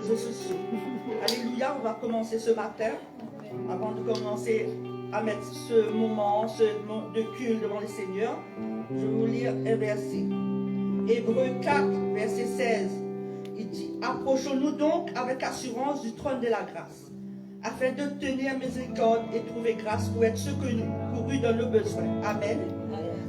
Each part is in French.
réseaux sociaux. Alléluia, on va commencer ce matin. Avant de commencer à mettre ce moment de culte devant le Seigneur, je vais vous lire un verset. Hébreux 4, verset 16. Il dit, approchons-nous donc avec assurance du trône de la grâce, afin de tenir miséricorde et trouver grâce pour être secourus dans nos besoins. Amen.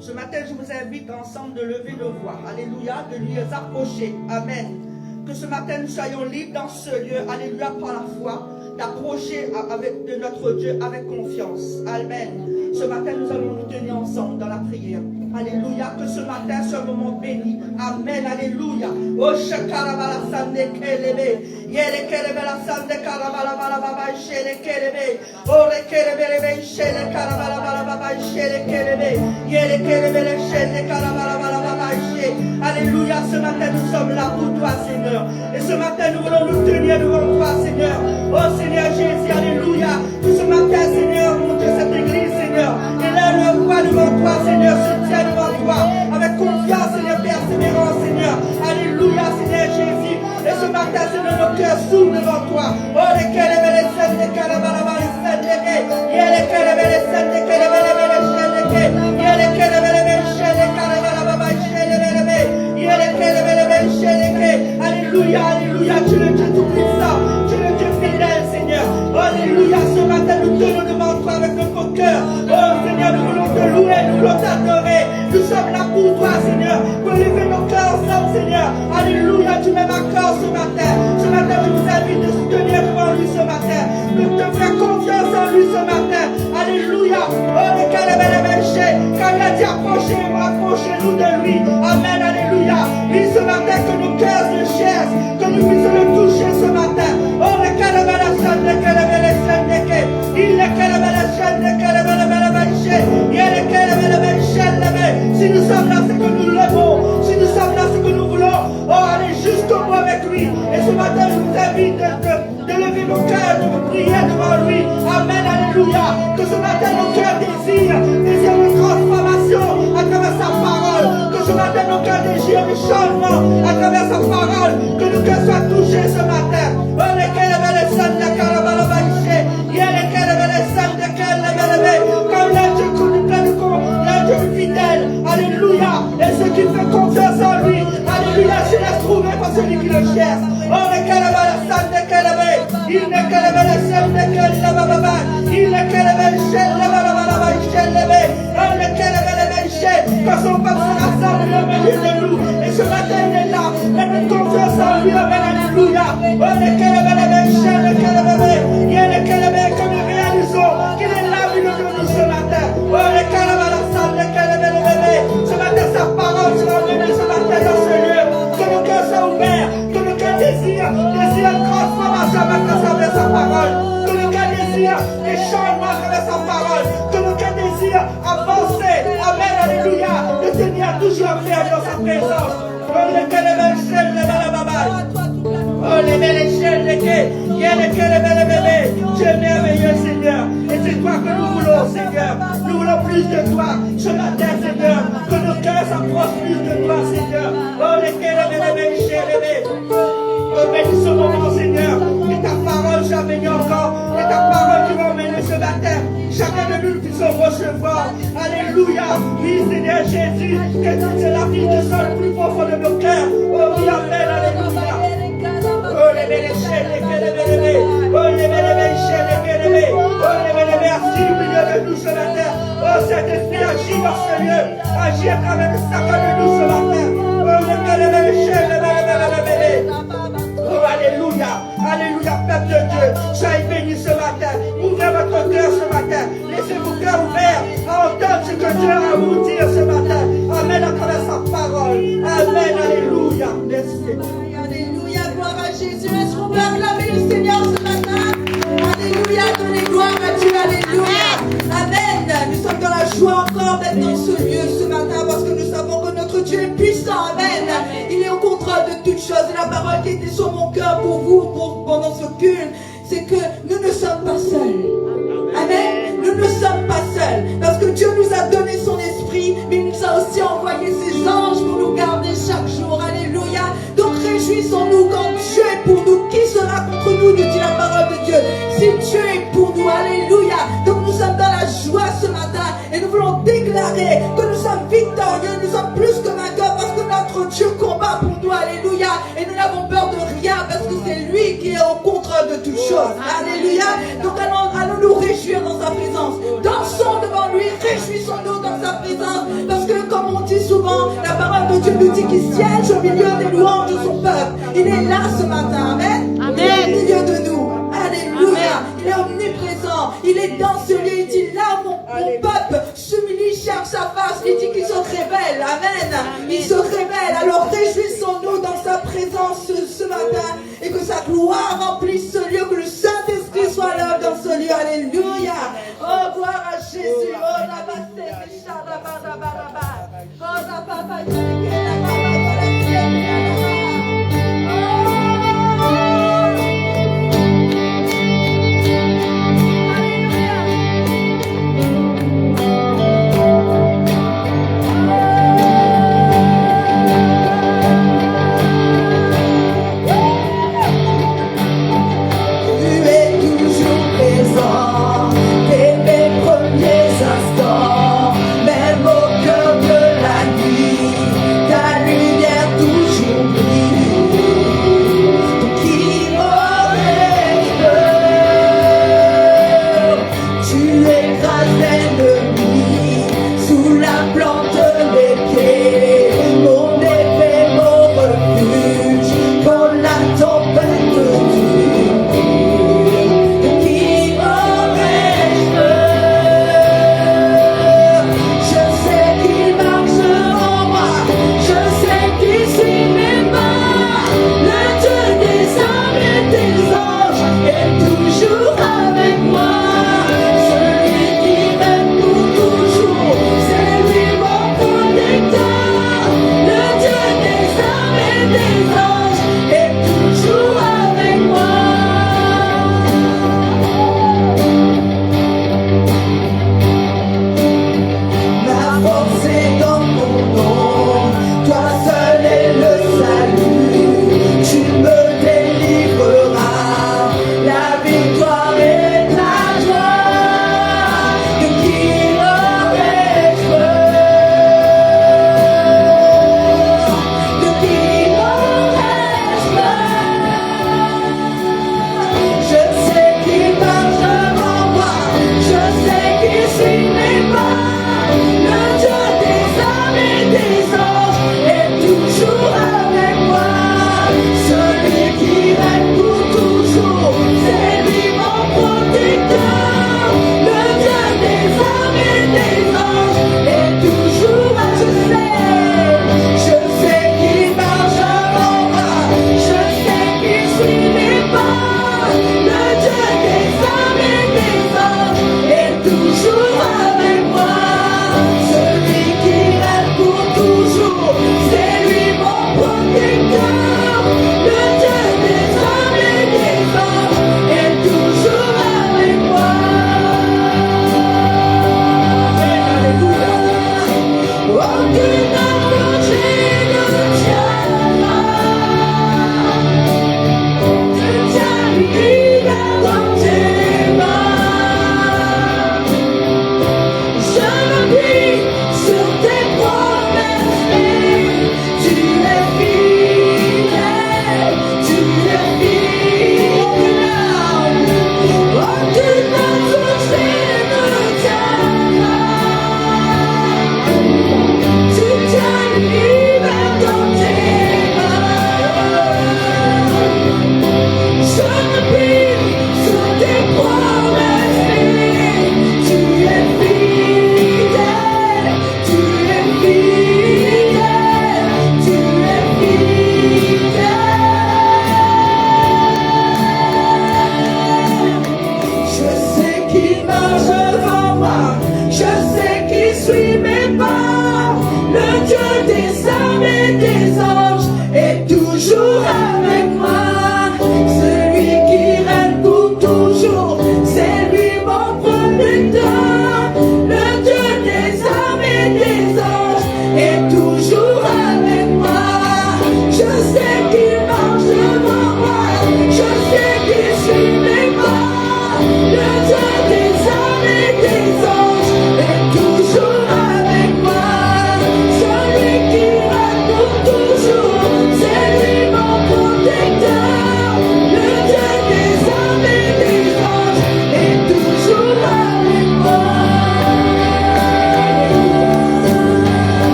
Ce matin, je vous invite ensemble de lever nos voix. Alléluia, de lui approcher. Amen. Que ce matin, nous soyons libres dans ce lieu. Alléluia, par la foi, d'approcher de notre Dieu avec confiance. Amen. Ce matin, nous allons nous tenir ensemble dans la prière. Alléluia, que ce matin soit un moment béni. Amen, alléluia. Oh, shakarabala sande kelebe. Yere kelebe la sande karabala bala baba shele kelebe. Oh, le kelebe le shele karabala bala baba shele kelebe. Yere kelebe le shele karabala bala baba shele. Alléluia, ce matin, nous sommes là pour toi, Seigneur. Et ce matin, nous voulons nous tenir devant toi, Seigneur. Oh, Seigneur Jésus, alléluia. Que ce matin, Seigneur, mon Dieu, cette église, Seigneur, élève le voix devant toi, Seigneur, se tient devant toi, avec confiance, Seigneur, persévérance, Seigneur. Alléluia, Seigneur Jésus. Et ce matin, Seigneur, nos cœurs s'ouvrent devant toi. Oh, les kelebe, les scènes, les karabalaba, les scènes, les gays. Yeah, les kelebe, les scènes, les kelebe, les chaînes, les gays. Yeah, les kelebe, les chaînes, les karabalaba, les chaînes, les gays. Yeah, les kelebe, les chaînes, les gays. Alléluia, alléluia, tu es le Dieu tout-puissant. Tu es le Dieu fidèle, Seigneur. Alléluia, ce matin, nous tenons devant toi avec notre cœur. Oh, Seigneur, nous voulons te louer, nous voulons t'adorer. Nous sommes là pour toi, Seigneur, pour lever nos cœurs ensemble, Seigneur. Alléluia, tu m'aimes encore ce matin. Ce matin, je vous invite de se tenir devant lui ce matin, de te faire confiance en lui ce matin. Alléluia. Oh, le calme péché. Quand il a dit approchez-nous de lui. Amen, alléluia. Oui, ce matin, que nos cœurs se chassent, que nous puissions le toucher ce matin. Oh, le calme la chaîne, le calme la chaîne, il le calme la chaîne, le calme la péché. Il le calme la péché. Si nous sommes là, c'est que nous l'aimons. Si nous sommes là, c'est que nous voulons. Oh, aller jusqu'au bout avec lui. Et ce matin, je vous invite de lever nos cœurs, de vous prier devant lui. Amen, alléluia. Que ce matin, nos cœurs désirent une transformation à travers sa parole. Que ce matin, nos cœurs désirent du changement à travers sa parole. Que nos cœurs soient touchés ce matin. Oh, lesquels les saints de Carabalabaiché. Il y a lesquels les saints de Carabalabaiché. Comme l'Dieu fidèle, alléluia, et ce qui fait confiance en lui, alléluia, je laisse trouver par celui qui le cherche. Oh, le calabala, de calabé, il ne calabé, le sel de calababa, il ne calabé, le chel, le balabala, oh, le calabé, le chel, quand son peuple se rassemble au milieu de nous, et ce matin il est là, mettez confiance en lui, amen, alléluia. Oh, le calabé, le chel, le calabé, il y a le calabé, comme nous réalisons qu'il est là, au milieu de nous ce matin. Oh, le calabala, ce matin, sa parole sera venue ce matin dans ce lieu. Que nos cœurs soient ouverts, que nos cœurs désirent une transformation à travers sa parole. Que nos cœurs désirent des changements à travers sa parole. Que nos cœurs désirent avancer. Amen, alléluia. De tenir toujours ferme dans sa présence. Oh, les belles oh, les belles échelles, les quais. Il y a les bébés. Tu es merveilleux, Seigneur. Et c'est toi que nous voulons, Seigneur. Nous voulons plus de toi ce matin, Seigneur. Que nos cœurs s'approchent plus de toi, Seigneur. Oh, les bébés. Oh, bénis ce moment, Seigneur. Et ta parole soit bénie encore. Et ta parole qui va emmener ce matin. Chacun de nous puissons recevoir. Alléluia. Oui, Seigneur Jésus. Que tu es la vie du sol plus profond de nos cœurs. Oh, oui, amen. Alléluia. Oh, les bébés, les bébés. Oh, les bébés, les bébés. Oh, les bébés, merci au milieu de nous ce matin. Oh, Saint-Esprit, agis dans ce lieu. Agis à travers chacun de nous ce matin. Oh, les bébés, les bébés. Oh, alléluia, alléluia, peuple de Dieu, soyez bénis ce matin, ouvrez votre cœur ce matin, laissez vos cœurs ouverts à entendre ce que Dieu a à vous dire ce matin. Amen, à travers sa parole. Amen, alléluia. Merci. Alléluia, gloire à Jésus. Est-ce qu'on peut acclamer le Seigneur ce matin? Alléluia, donnez gloire à Dieu, alléluia. Amen. Nous sommes dans la joie encore d'être dans ce lieu ce matin parce que nous savons que notre Dieu est puissant. Amen. Il est au contrôle de toutes choses. Et la parole qui était sur mon cœur pour vous pendant ce culte, c'est que nous ne sommes pas seuls. Amen. Nous ne sommes pas seuls. Parce que Dieu nous a donné son esprit, mais il nous a aussi envoyé ses anges pour nous garder chaque jour. Alléluia. Donc réjouissons-nous quand Dieu est pour nous. Qui sera Dieu est pour nous. Alléluia. Donc nous sommes dans la joie ce matin et nous voulons déclarer que nous sommes victorieux, nous sommes plus que vainqueurs parce que notre Dieu combat pour nous. Alléluia. Et nous n'avons peur de rien parce que c'est lui qui est au contrôle de toutes choses. Alléluia. Donc allons nous réjouir dans sa présence. Dansons devant lui, réjouissons-nous dans sa présence. Parce que comme on dit souvent, la parole de Dieu nous dit qu'il siège au milieu des louanges de son peuple. Il est là ce matin. Amen. Il est au milieu de nous. Alléluia. Il est omniprésent. Il est dans ce lieu. Il dit là, mon peuple s'humilie, cherche sa face. Il dit qu'il se révèle. Amen. Il se révèle. Alors réjouissons-nous dans sa présence ce matin et que sa gloire remplisse ce lieu, que le Saint-Esprit soit là dans ce lieu. Alléluia. Oh, gloire à Jésus. Oh, la Même au cœur de la nuit,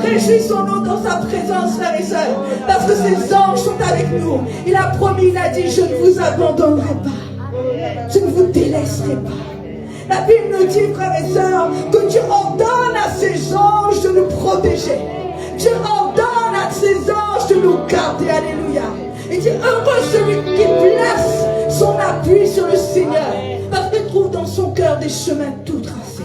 Réjouissons-nous dans sa présence, frères et sœurs, parce que ses anges sont avec nous. Il a promis, il a dit, je ne vous abandonnerai pas. Je ne vous délaisserai pas. La Bible nous dit, frères et sœurs, que Dieu ordonne à ses anges de nous protéger. Dieu ordonne à ses anges de nous garder. Alléluia. Il dit, heureux celui qui place son appui sur le Seigneur, parce qu'il trouve dans son cœur des chemins tout tracés.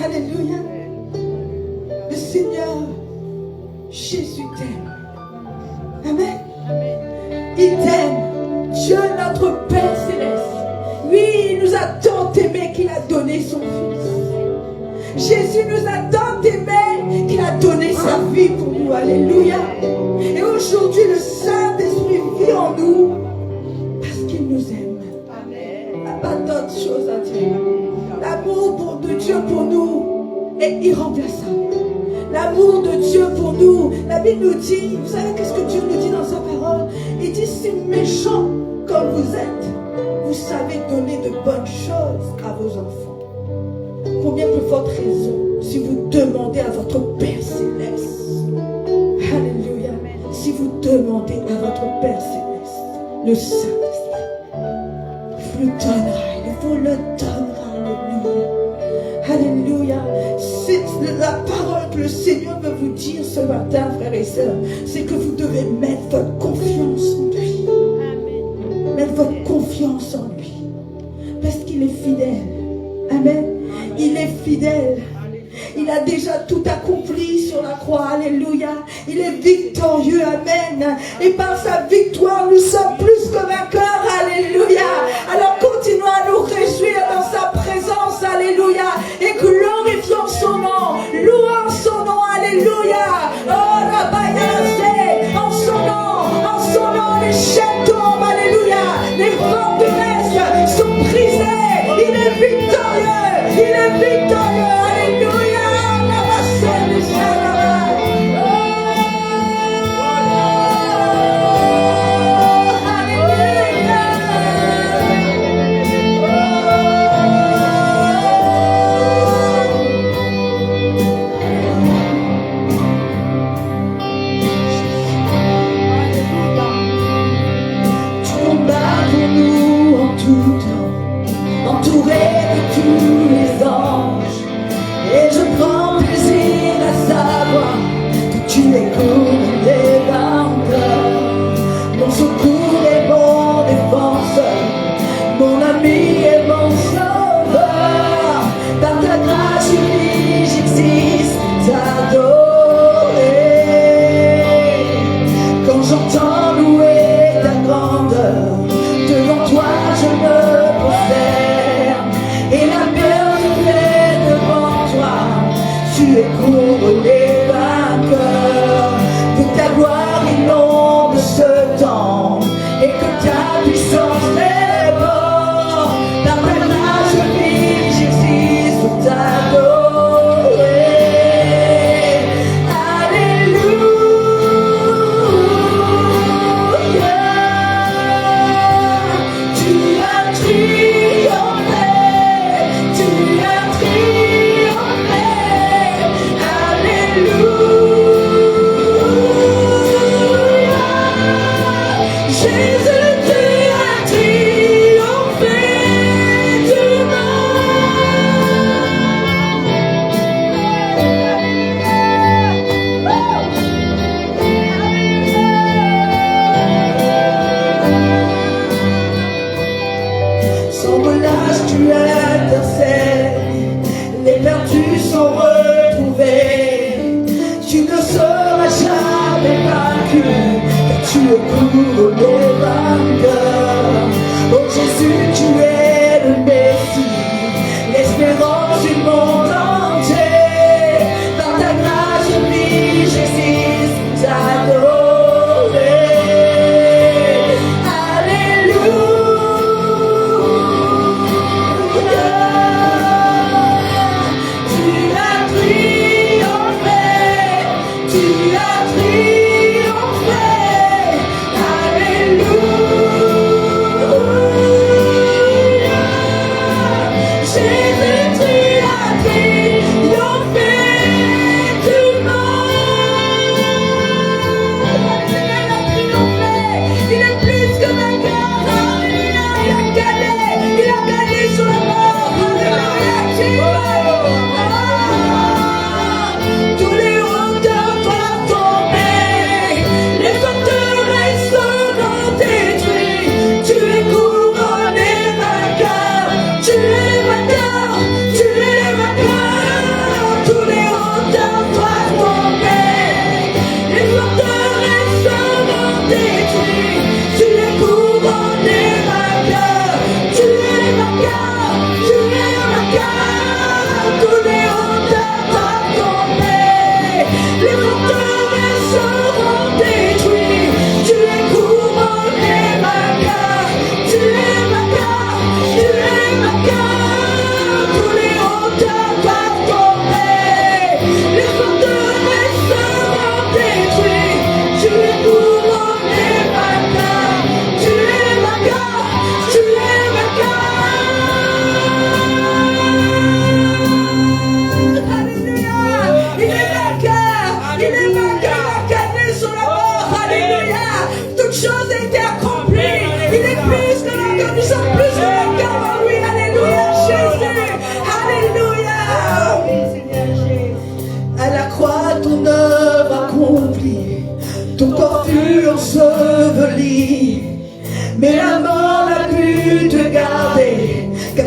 Alléluia. Le Seigneur Jésus t'aime. Amen. Il t'aime. Dieu notre Père Céleste. Lui, il nous a tant aimés qu'il a donné son Fils. Jésus nous a tant aimés qu'il a donné sa vie pour nous. Alléluia. Et aujourd'hui, le Saint-Esprit vit en nous parce qu'il nous aime. Il n'y a pas d'autre chose à dire. L'amour de Dieu pour nous est irremplaçable. L'amour de Dieu pour nous, la Bible nous dit, vous savez qu'est-ce que Dieu nous dit dans sa parole? Il dit, si méchant comme vous êtes, vous savez donner de bonnes choses à vos enfants. Combien plus forte raison si vous demandez à votre Père Céleste. Alléluia. Si vous demandez à votre Père Céleste, le Saint-Esprit, il vous le donnera, il vous le donnera. Alléluia. C'est la parole que le Seigneur veut vous dire ce matin, frères et sœurs. C'est que vous devez mettre votre confiance en lui. Mettre votre confiance en lui. Parce qu'il est fidèle. Amen. Il est fidèle. Il a déjà tout accompli sur la croix. Alléluia. Il est victorieux. Amen. Et par sa victoire, nous sommes plus que vainqueurs. Alléluia. Alors continuons à nous réjouir dans sa présence. Alléluia. Et glorifions son nom. Louons son nom. Alléluia. Oh, la baïase. En son nom, les chaînes tombent. Alléluia. Les forteresses sont brisées. Il est victorieux. Il est victorieux. Alléluia.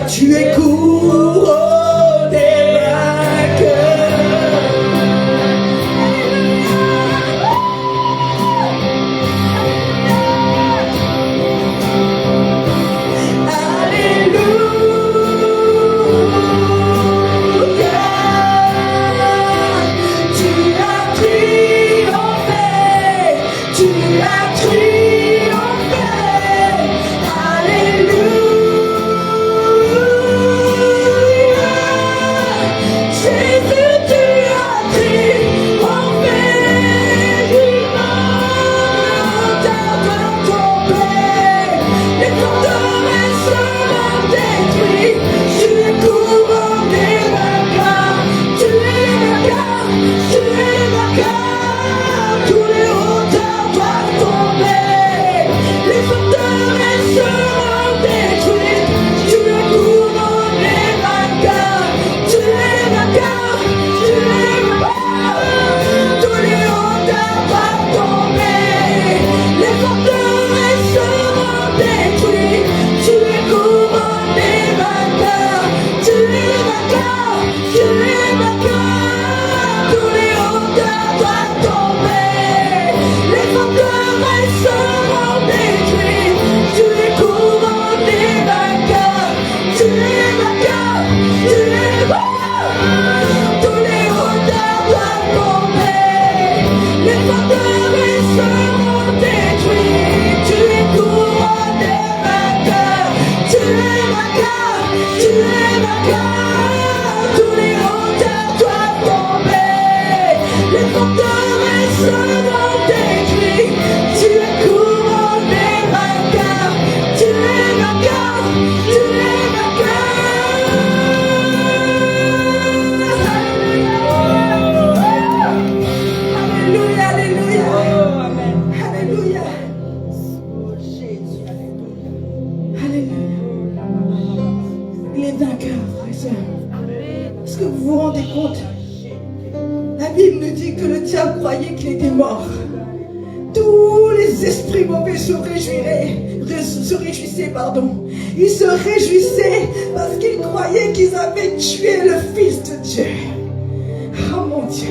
tu es couronné vainqueur. Ils se réjouissaient parce qu'ils croyaient qu'ils avaient tué le Fils de Dieu. Oh mon Dieu.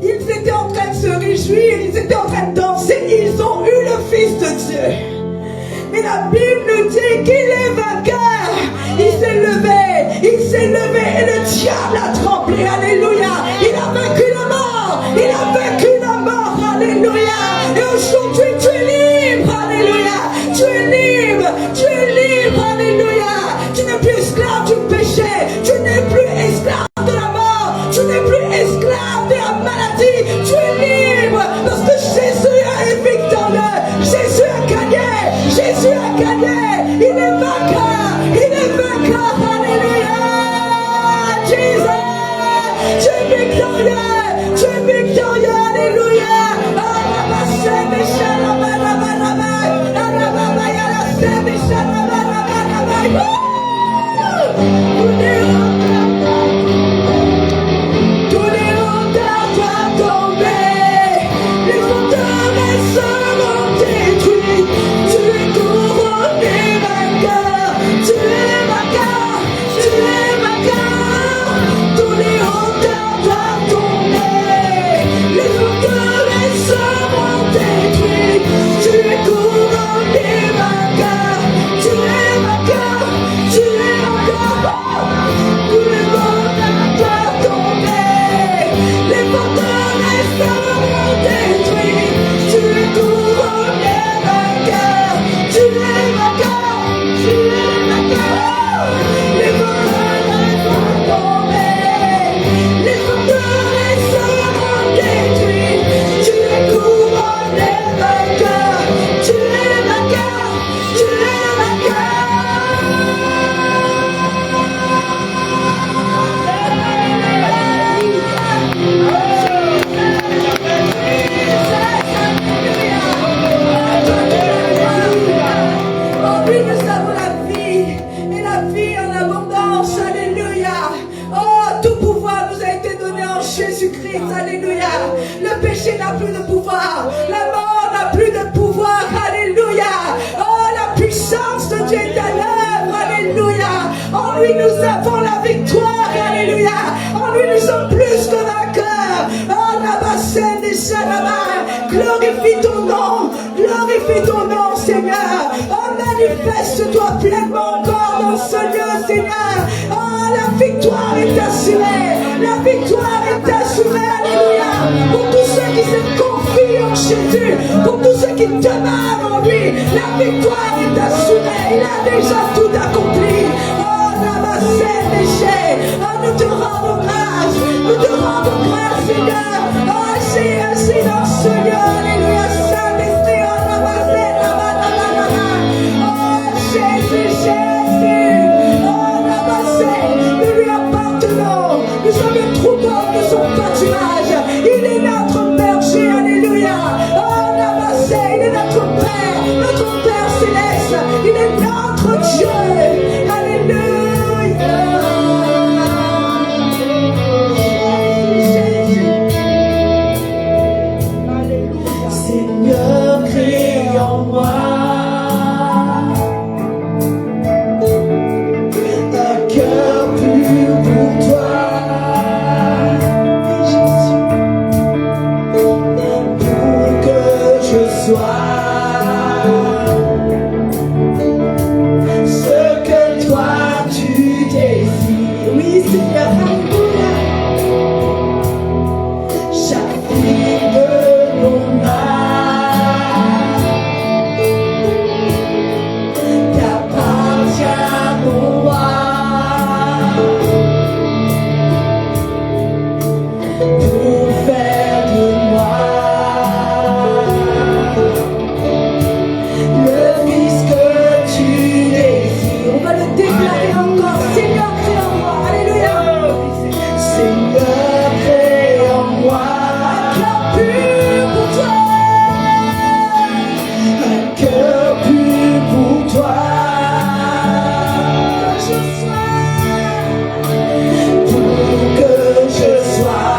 Ils étaient en train de se réjouir, ils étaient en train de danser, ils ont eu le Fils de Dieu. Mais la Bible nous dit qu'il est vainqueur. Il s'est levé et le diable a tremblé. Alléluia. Il a vaincu la mort. Il a vaincu la mort. Alléluia. Et aujourd'hui tu es libre. Alléluia. Tu es libre. Tu es libre. Alléluia. Tu n'es plus esclave du péché. Tu n'es plus esclave de la mort. Tu n'es plus esclave de la maladie. Tu es libre parce que Jésus est victorieux. Jésus a gagné. Jésus a gagné. Il est vainqueur. Il est vainqueur. Alléluia. Jésus. Tu es victorieux. Tu es victorieux. Alléluia. Tous les retards doivent tomber. Les forteresses seront détruites. Tu es couronné vainqueur. Tu es vainqueur. Tu es vainqueur. Tous les retards doivent tomber. Les forteresses seront détruites. Tu es couronné vainqueur. Tu es vainqueur. Tu es vainqueur. Tous les retards doivent tomber. Les forteresses seront détruites. Tu es couronné vainqueur. Tu es vainqueur. Tu es vainqueur. Les forteresses doivent tomber. Les forteresses seront détruites. Tu es couronné vainqueur. Tu es vainqueur. Tu es vainqueur. Oh oui, nous avons la vie et la vie en abondance. Alléluia. Oh, tout pouvoir nous a été donné en Jésus-Christ. Alléluia. Le péché n'a plus de pouvoir. La mort n'a plus de pouvoir. Alléluia. Oh, la puissance de Dieu est à l'œuvre. Alléluia. En lui, nous avons la victoire. Alléluia. En lui, nous sommes plus que vainqueurs. Oh, Rabasène et Shalama. Glorifie ton nom. Glorifie ton nom, Seigneur. Oh, manifeste-toi pleinement encore dans ce lieu, Seigneur. Oh, la victoire est assurée. La victoire est assurée. Alléluia. Pour tous ceux qui se confient en Jésus. Pour tous ceux qui demeurent en lui. La victoire est assurée. Il a déjà tout accompli. Oh, Rabasène et Shalama. Oh, nous te rendons grâce. Nous te rendons grâce, Seigneur. Oh, agis dans ce lieu. Alléluia. Saint-Esprit. Oh, Rabasène, oh, Jésus, Jésus. Oh, Rabasène. Nous lui appartenons. Nous sommes le troupeau de son pâturage. Il est notre berger. Alléluia. Oh, Rabasène. Il est notre Père céleste. Il est notre Dieu. Alléluia. Seigneur, crée en moi un cœur pur pour toi, pour que je sois ce que toi tu désires. Oui, Seigneur, alléluia. Chaque vie de mon âme t'appartient, mon roi, pour faire de moi le fils que tu désires. On va le déclarer encore. Seigneur, crée en moi. Alléluia. Seigneur, crée en moi un cœur pur pour toi. Un cœur pur pour toi. Pour que je sois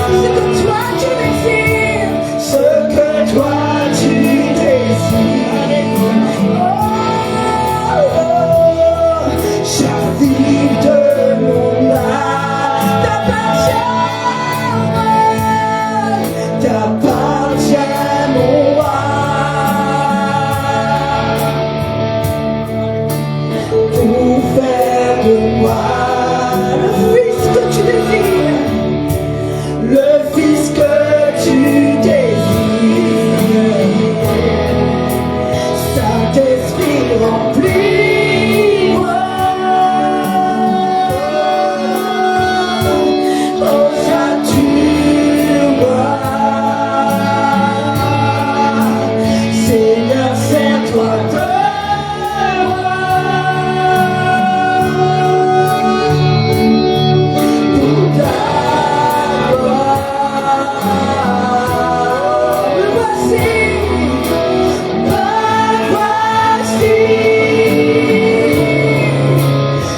ce que toi tu désires. Ce que toi tu désires. Oh, chaque vie de mon âme t'appartient, mon roi, pour faire de moi le fils que tu désires, le fils que tu désires. Saint-Esprit, remplis-moi. Oh, sature-moi. Seigneur, sers-toi de moi. Pour ta gloire. Me voici. Me voici.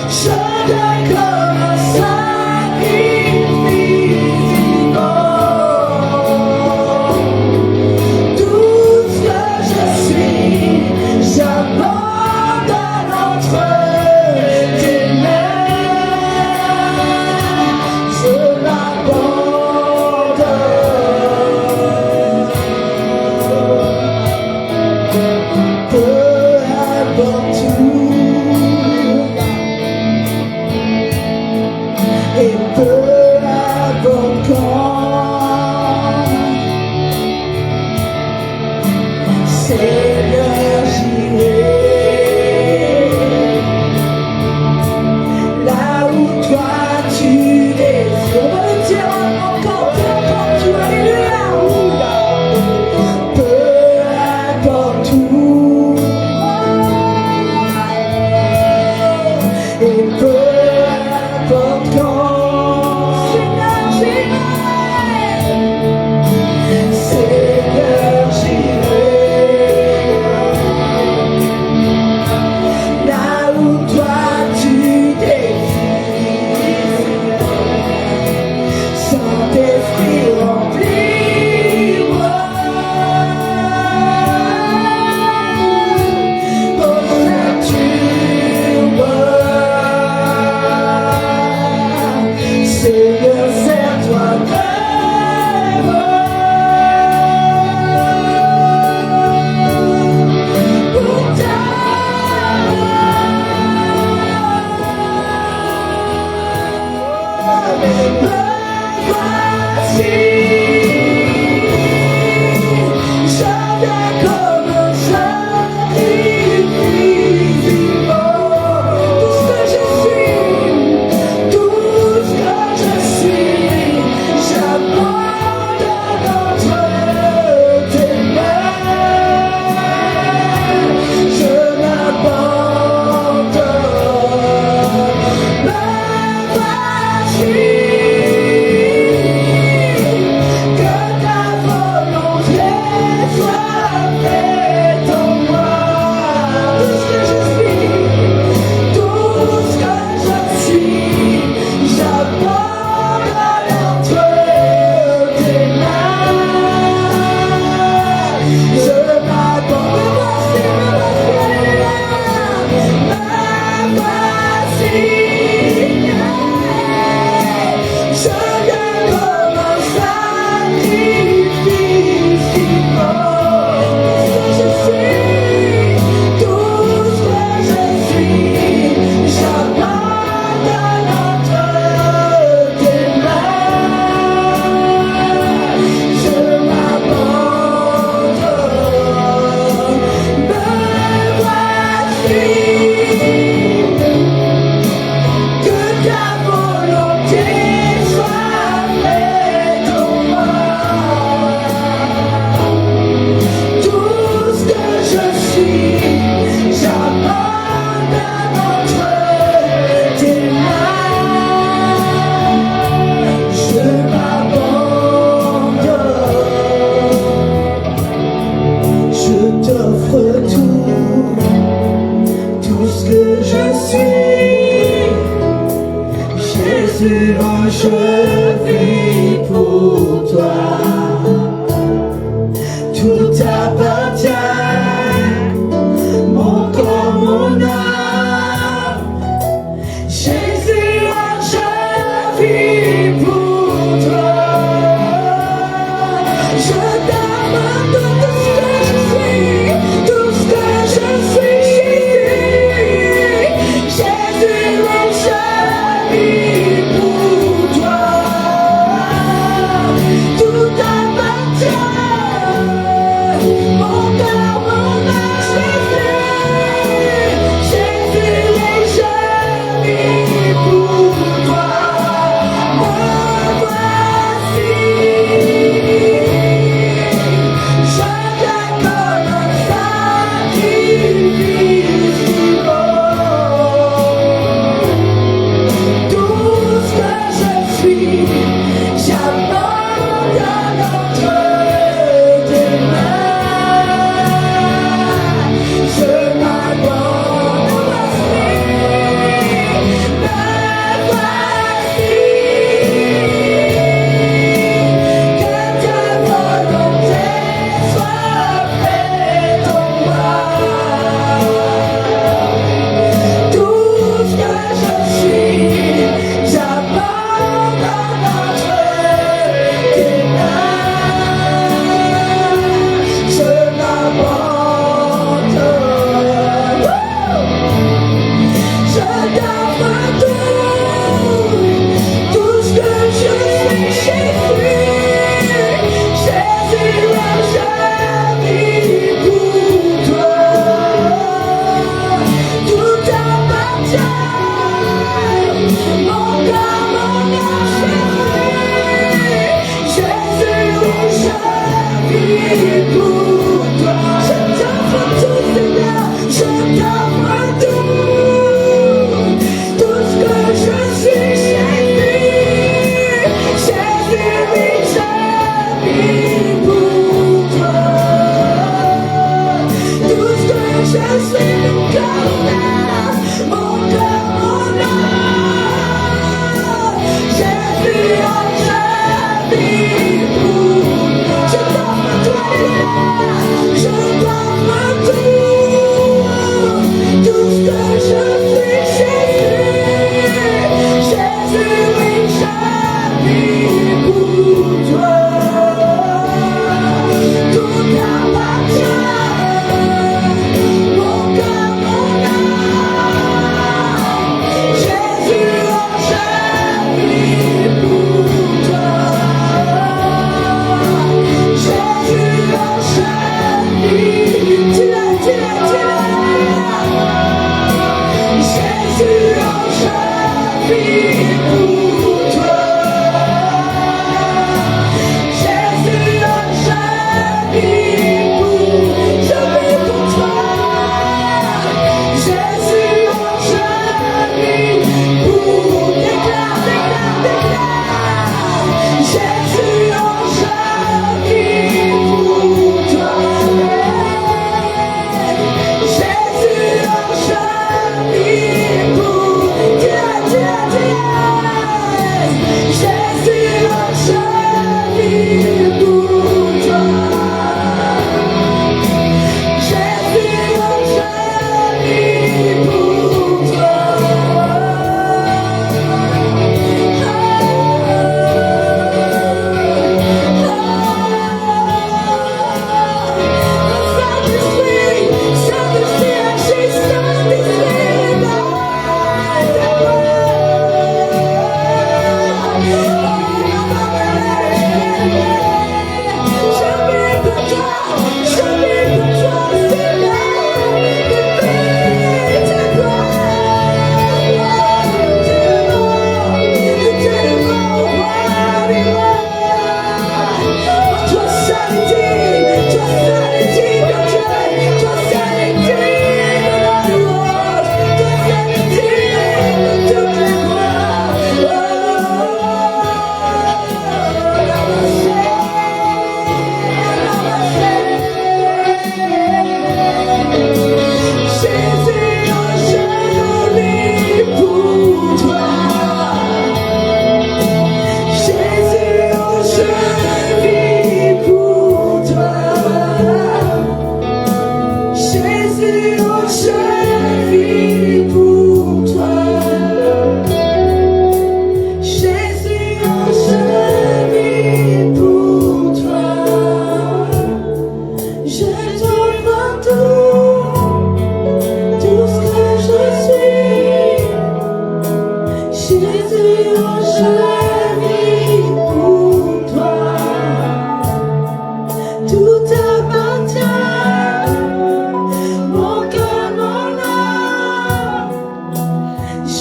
Je te comme un sacrifice vivant. Tout ce que je suis, j'abandonne entre tes mains. Je m'abandonne. Peu importe où, et peu importe quand, Seigneur, j'irai là où toi tu désires. On va le dire encore, peu importe où, alléluia. Peu importe où, et peu importe quand, Seigneur, j'irai. Seigneur, j'irai là où toi tu désires. Saint-Esprit, remplis-moi. Oh, sature-moi. Jésus, oh, je vis pour toi. Tout t'appartient, mon corps, mon âme. Jésus, oh, je vis pour toi. Je t'abandonne tout ce que je suis, tout ce que je suis, Jésus. Jésus, oh, je vis pour toi. Tout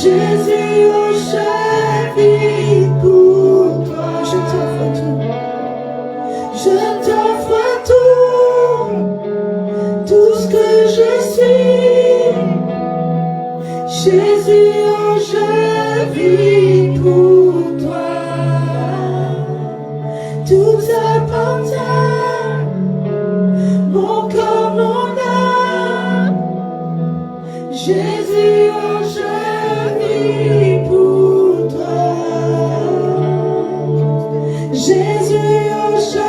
Jésus, oh, je vis pour toi. Je t'offre tout. Je t'offre tout ce que je suis. Jésus, oh, je vis pour toi. Tout appartient, mon corps, mon âme. Jésus, oh, je vis pour toi. Jésus, oh, je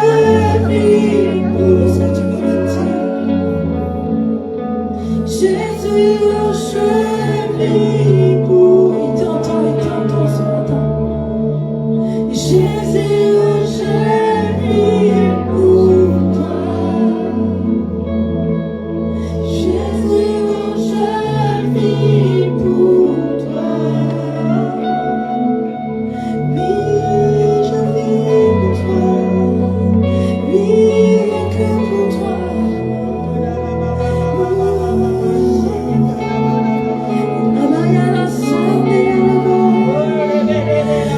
vis pour ce que tu veux dire. Jésus, oh, je vis pour. Il t'entend ce matin. Jésus, oh, je vis pour toi. Jésus, oh, je vis pour toi. Oui, je vis pour toi. Oui, que pour toi.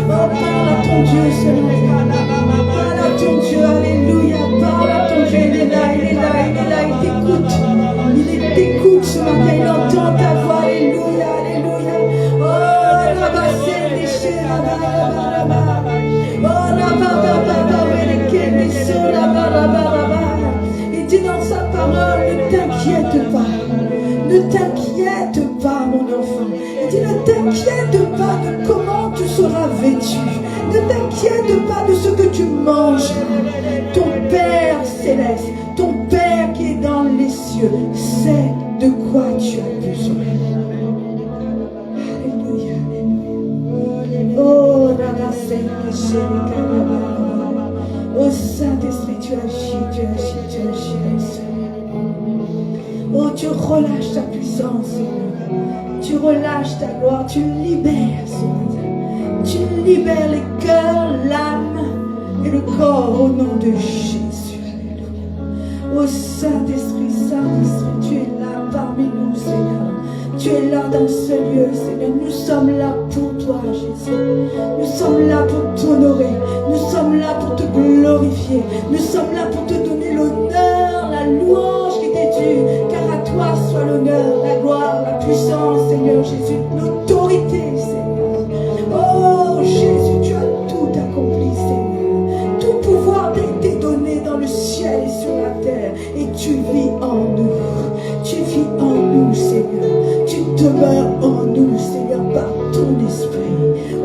Oh, parle à ton Dieu ce matin. Parle à ton Dieu, alléluia. Parle à ton Dieu, il est là, il est là, il est là, il t'écoute. Il t'écoute ce matin, il entend ta voix, alléluia, alléluia. Oh, rabassez les chiens, il dit dans sa parole, ne t'inquiète pas. Ne t'inquiète pas, mon enfant. Il dit, ne t'inquiète pas de comment tu seras vêtu. Ne t'inquiète pas de ce que tu manges. Ton Père céleste, ton Père qui est dans les cieux, sait de quoi tu as besoin. Alléluia, alléluia. Oh, oh Saint-Esprit, tu agis, tu agis, tu agis. Oh, tu relâches ta puissance, Seigneur. Tu relâches ta gloire, tu libères ce matin. Tu libères les cœurs, l'âme et le corps au nom de Jésus. Alléluia. Oh Saint-Esprit, Saint-Esprit, tu es là parmi nous, Seigneur. Tu es là dans ce lieu, Seigneur. Nous sommes là pour toi, Jésus. Nous sommes là pour t'honorer. Nous sommes là pour te glorifier. Nous sommes là pour te donner l'honneur, la louange qui t'est due. Car à toi soit l'honneur, la gloire, la puissance, Seigneur Jésus, l'autorité, Seigneur. Oh Jésus, tu as tout accompli, Seigneur. Tout pouvoir t'a été donné dans le ciel et sur la terre. Et tu vis en nous. Tu vis en nous, Seigneur. Tu demeures en nous, Seigneur, par ton esprit.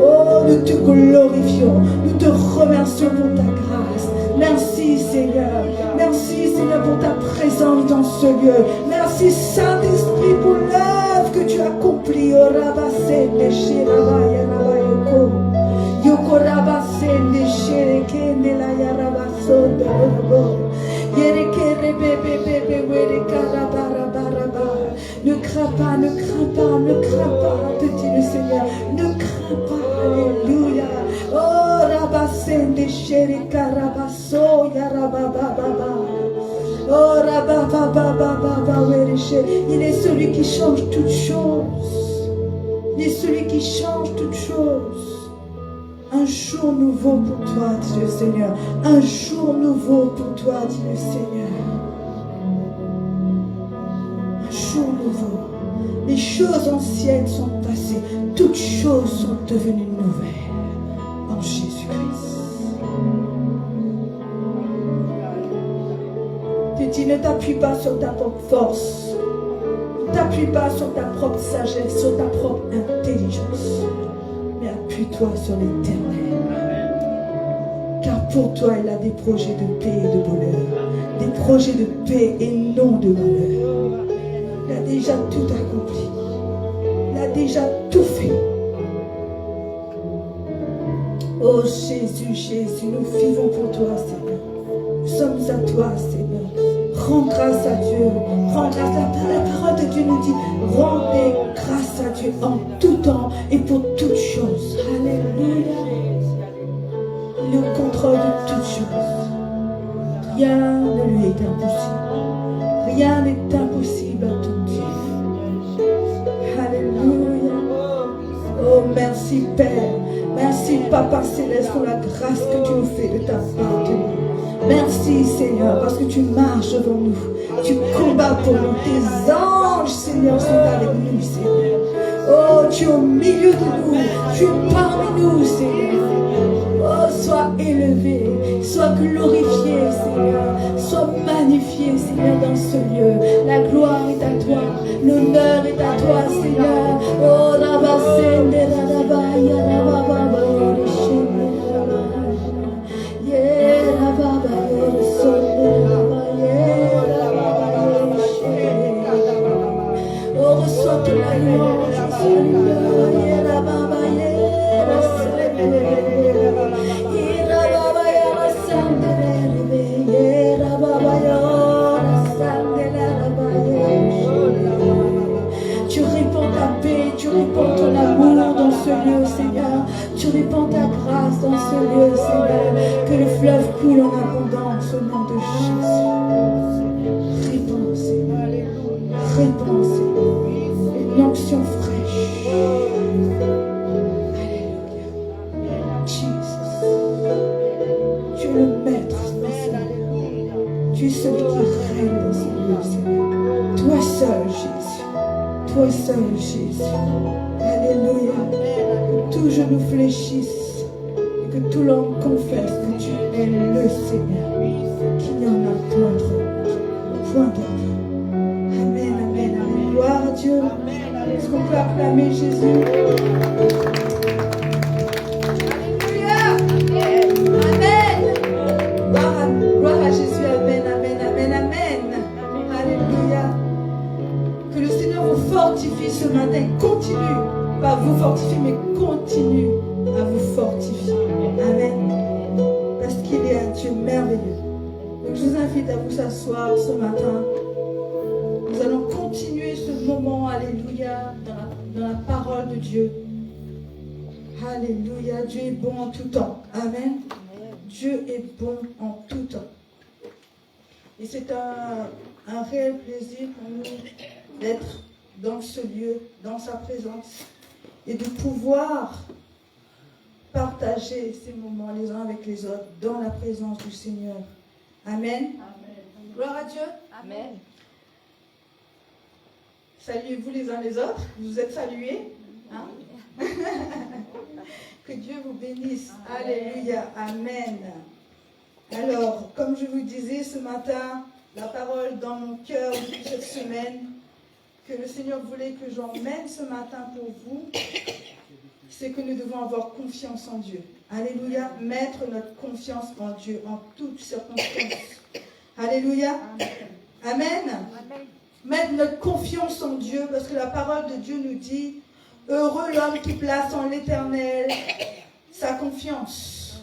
Oh, nous te glorifions. Nous te remercions pour ta grâce. Merci, Seigneur. Merci, Seigneur, pour ta présence dans ce lieu. Merci, Saint-Esprit, pour l'œuvre que tu as accomplie. Oh, rabassé, déchiré, rabayoko. Yoko rabassé, déchiré, kendela, yarabasso, de l'obo. Yereke, rebe, were, karabaraba. Ne crains pas, ne crains pas, ne crains pas, te dit le Seigneur. Ne crains pas, alléluia. Oh, rabassende chéri carabasso, yarabababa. Oh, rababababa, il est celui qui change toutes choses. Il est celui qui change toutes choses. Un jour nouveau pour toi, dit le Seigneur. Un jour nouveau pour toi, dit le Seigneur. Un jour nouveau. Les choses anciennes sont passées. Toutes choses sont devenues nouvelles. En Jésus-Christ. Tu dis, ne t'appuie pas sur ta propre force. Ne t'appuie pas sur ta propre sagesse, sur ta propre intelligence. Mais appuie-toi sur l'Éternel. Car pour toi, il a des projets de paix et de bonheur. Des projets de paix et non de malheur. Il a déjà tout accompli. Il a déjà tout fait. Oh Jésus, Jésus, nous vivons pour toi, Seigneur. Nous sommes à toi, Seigneur. Rends grâce à Dieu. Rends grâce à la parole de Dieu nous dit, rendez grâce à Dieu en tout temps et pour toutes choses. Alléluia. Il est au contrôle de toutes choses. Rien ne lui est impossible. Rien n'est impossible à ton Dieu. Alléluia. merci Père. Merci Papa Céleste pour la grâce que tu nous fais de ta part, Dieu. Merci Seigneur parce que tu marches devant nous. Tu combats pour nous. Tes anges, Seigneur, sont avec nous, Seigneur. Oh, tu es au milieu de nous. Tu es parmi nous, Seigneur. Oh, sois élevé, sois glorifié, Seigneur. Sois magnifié, Seigneur, dans ce lieu. La gloire est à toi. L'honneur est à toi, Seigneur. Oh, Rabasende, Rabaya, Rababa, oh, reçois toute la louange, tu répands ta paix, tu répands ton amour dans ce lieu, Seigneur. Tu répands ta grâce dans ce lieu, Seigneur. Que le fleuve coule en abondance au nom de Jésus. Répands, Seigneur. Répands, Seigneur. Une onction fraîche. Alléluia. Jesus. Tu es le maître dans ce lieu. Tu es celui qui règne dans ce lieu, Seigneur. Toi seul, Jésus. Toi seul, Jésus. Alléluia. Que tout genou fléchisse et que tout l'homme confesse que tu es le Seigneur, qu'il n'y en a point d'autre. Point d'autre. Amen, amen, amen. Gloire à Dieu. Est-ce qu'on peut acclamer Jésus? Alléluia. Amen. Gloire à Jésus. Amen, amen, amen, amen. Alléluia. Que le Seigneur vous fortifie ce matin. Continue. Pas vous fortifier, mais continue à vous fortifier. Amen. Parce qu'il est un Dieu merveilleux. Donc je vous invite à vous asseoir ce matin. Nous allons continuer ce moment, alléluia, dans la parole de Dieu. Alléluia. Dieu est bon en tout temps. Amen. Dieu est bon en tout temps. Et c'est un réel plaisir pour nous d'être dans ce lieu, dans sa présence, et de pouvoir partager ces moments les uns avec les autres dans la présence du Seigneur. Amen. Amen. Gloire à Dieu. Amen. Saluez-vous les uns les autres. Vous êtes salués. Hein? Que Dieu vous bénisse. Amen. Alléluia. Amen. Alors, comme je vous disais ce matin, la parole dans mon cœur depuis cette semaine, que le Seigneur voulait que j'emmène ce matin pour vous, c'est que nous devons avoir confiance en Dieu. Alléluia. Mettre notre confiance en Dieu en toutes circonstances. Alléluia. Amen. Amen. Mettre notre confiance en Dieu, parce que la parole de Dieu nous dit, heureux l'homme qui place en l'Éternel sa confiance.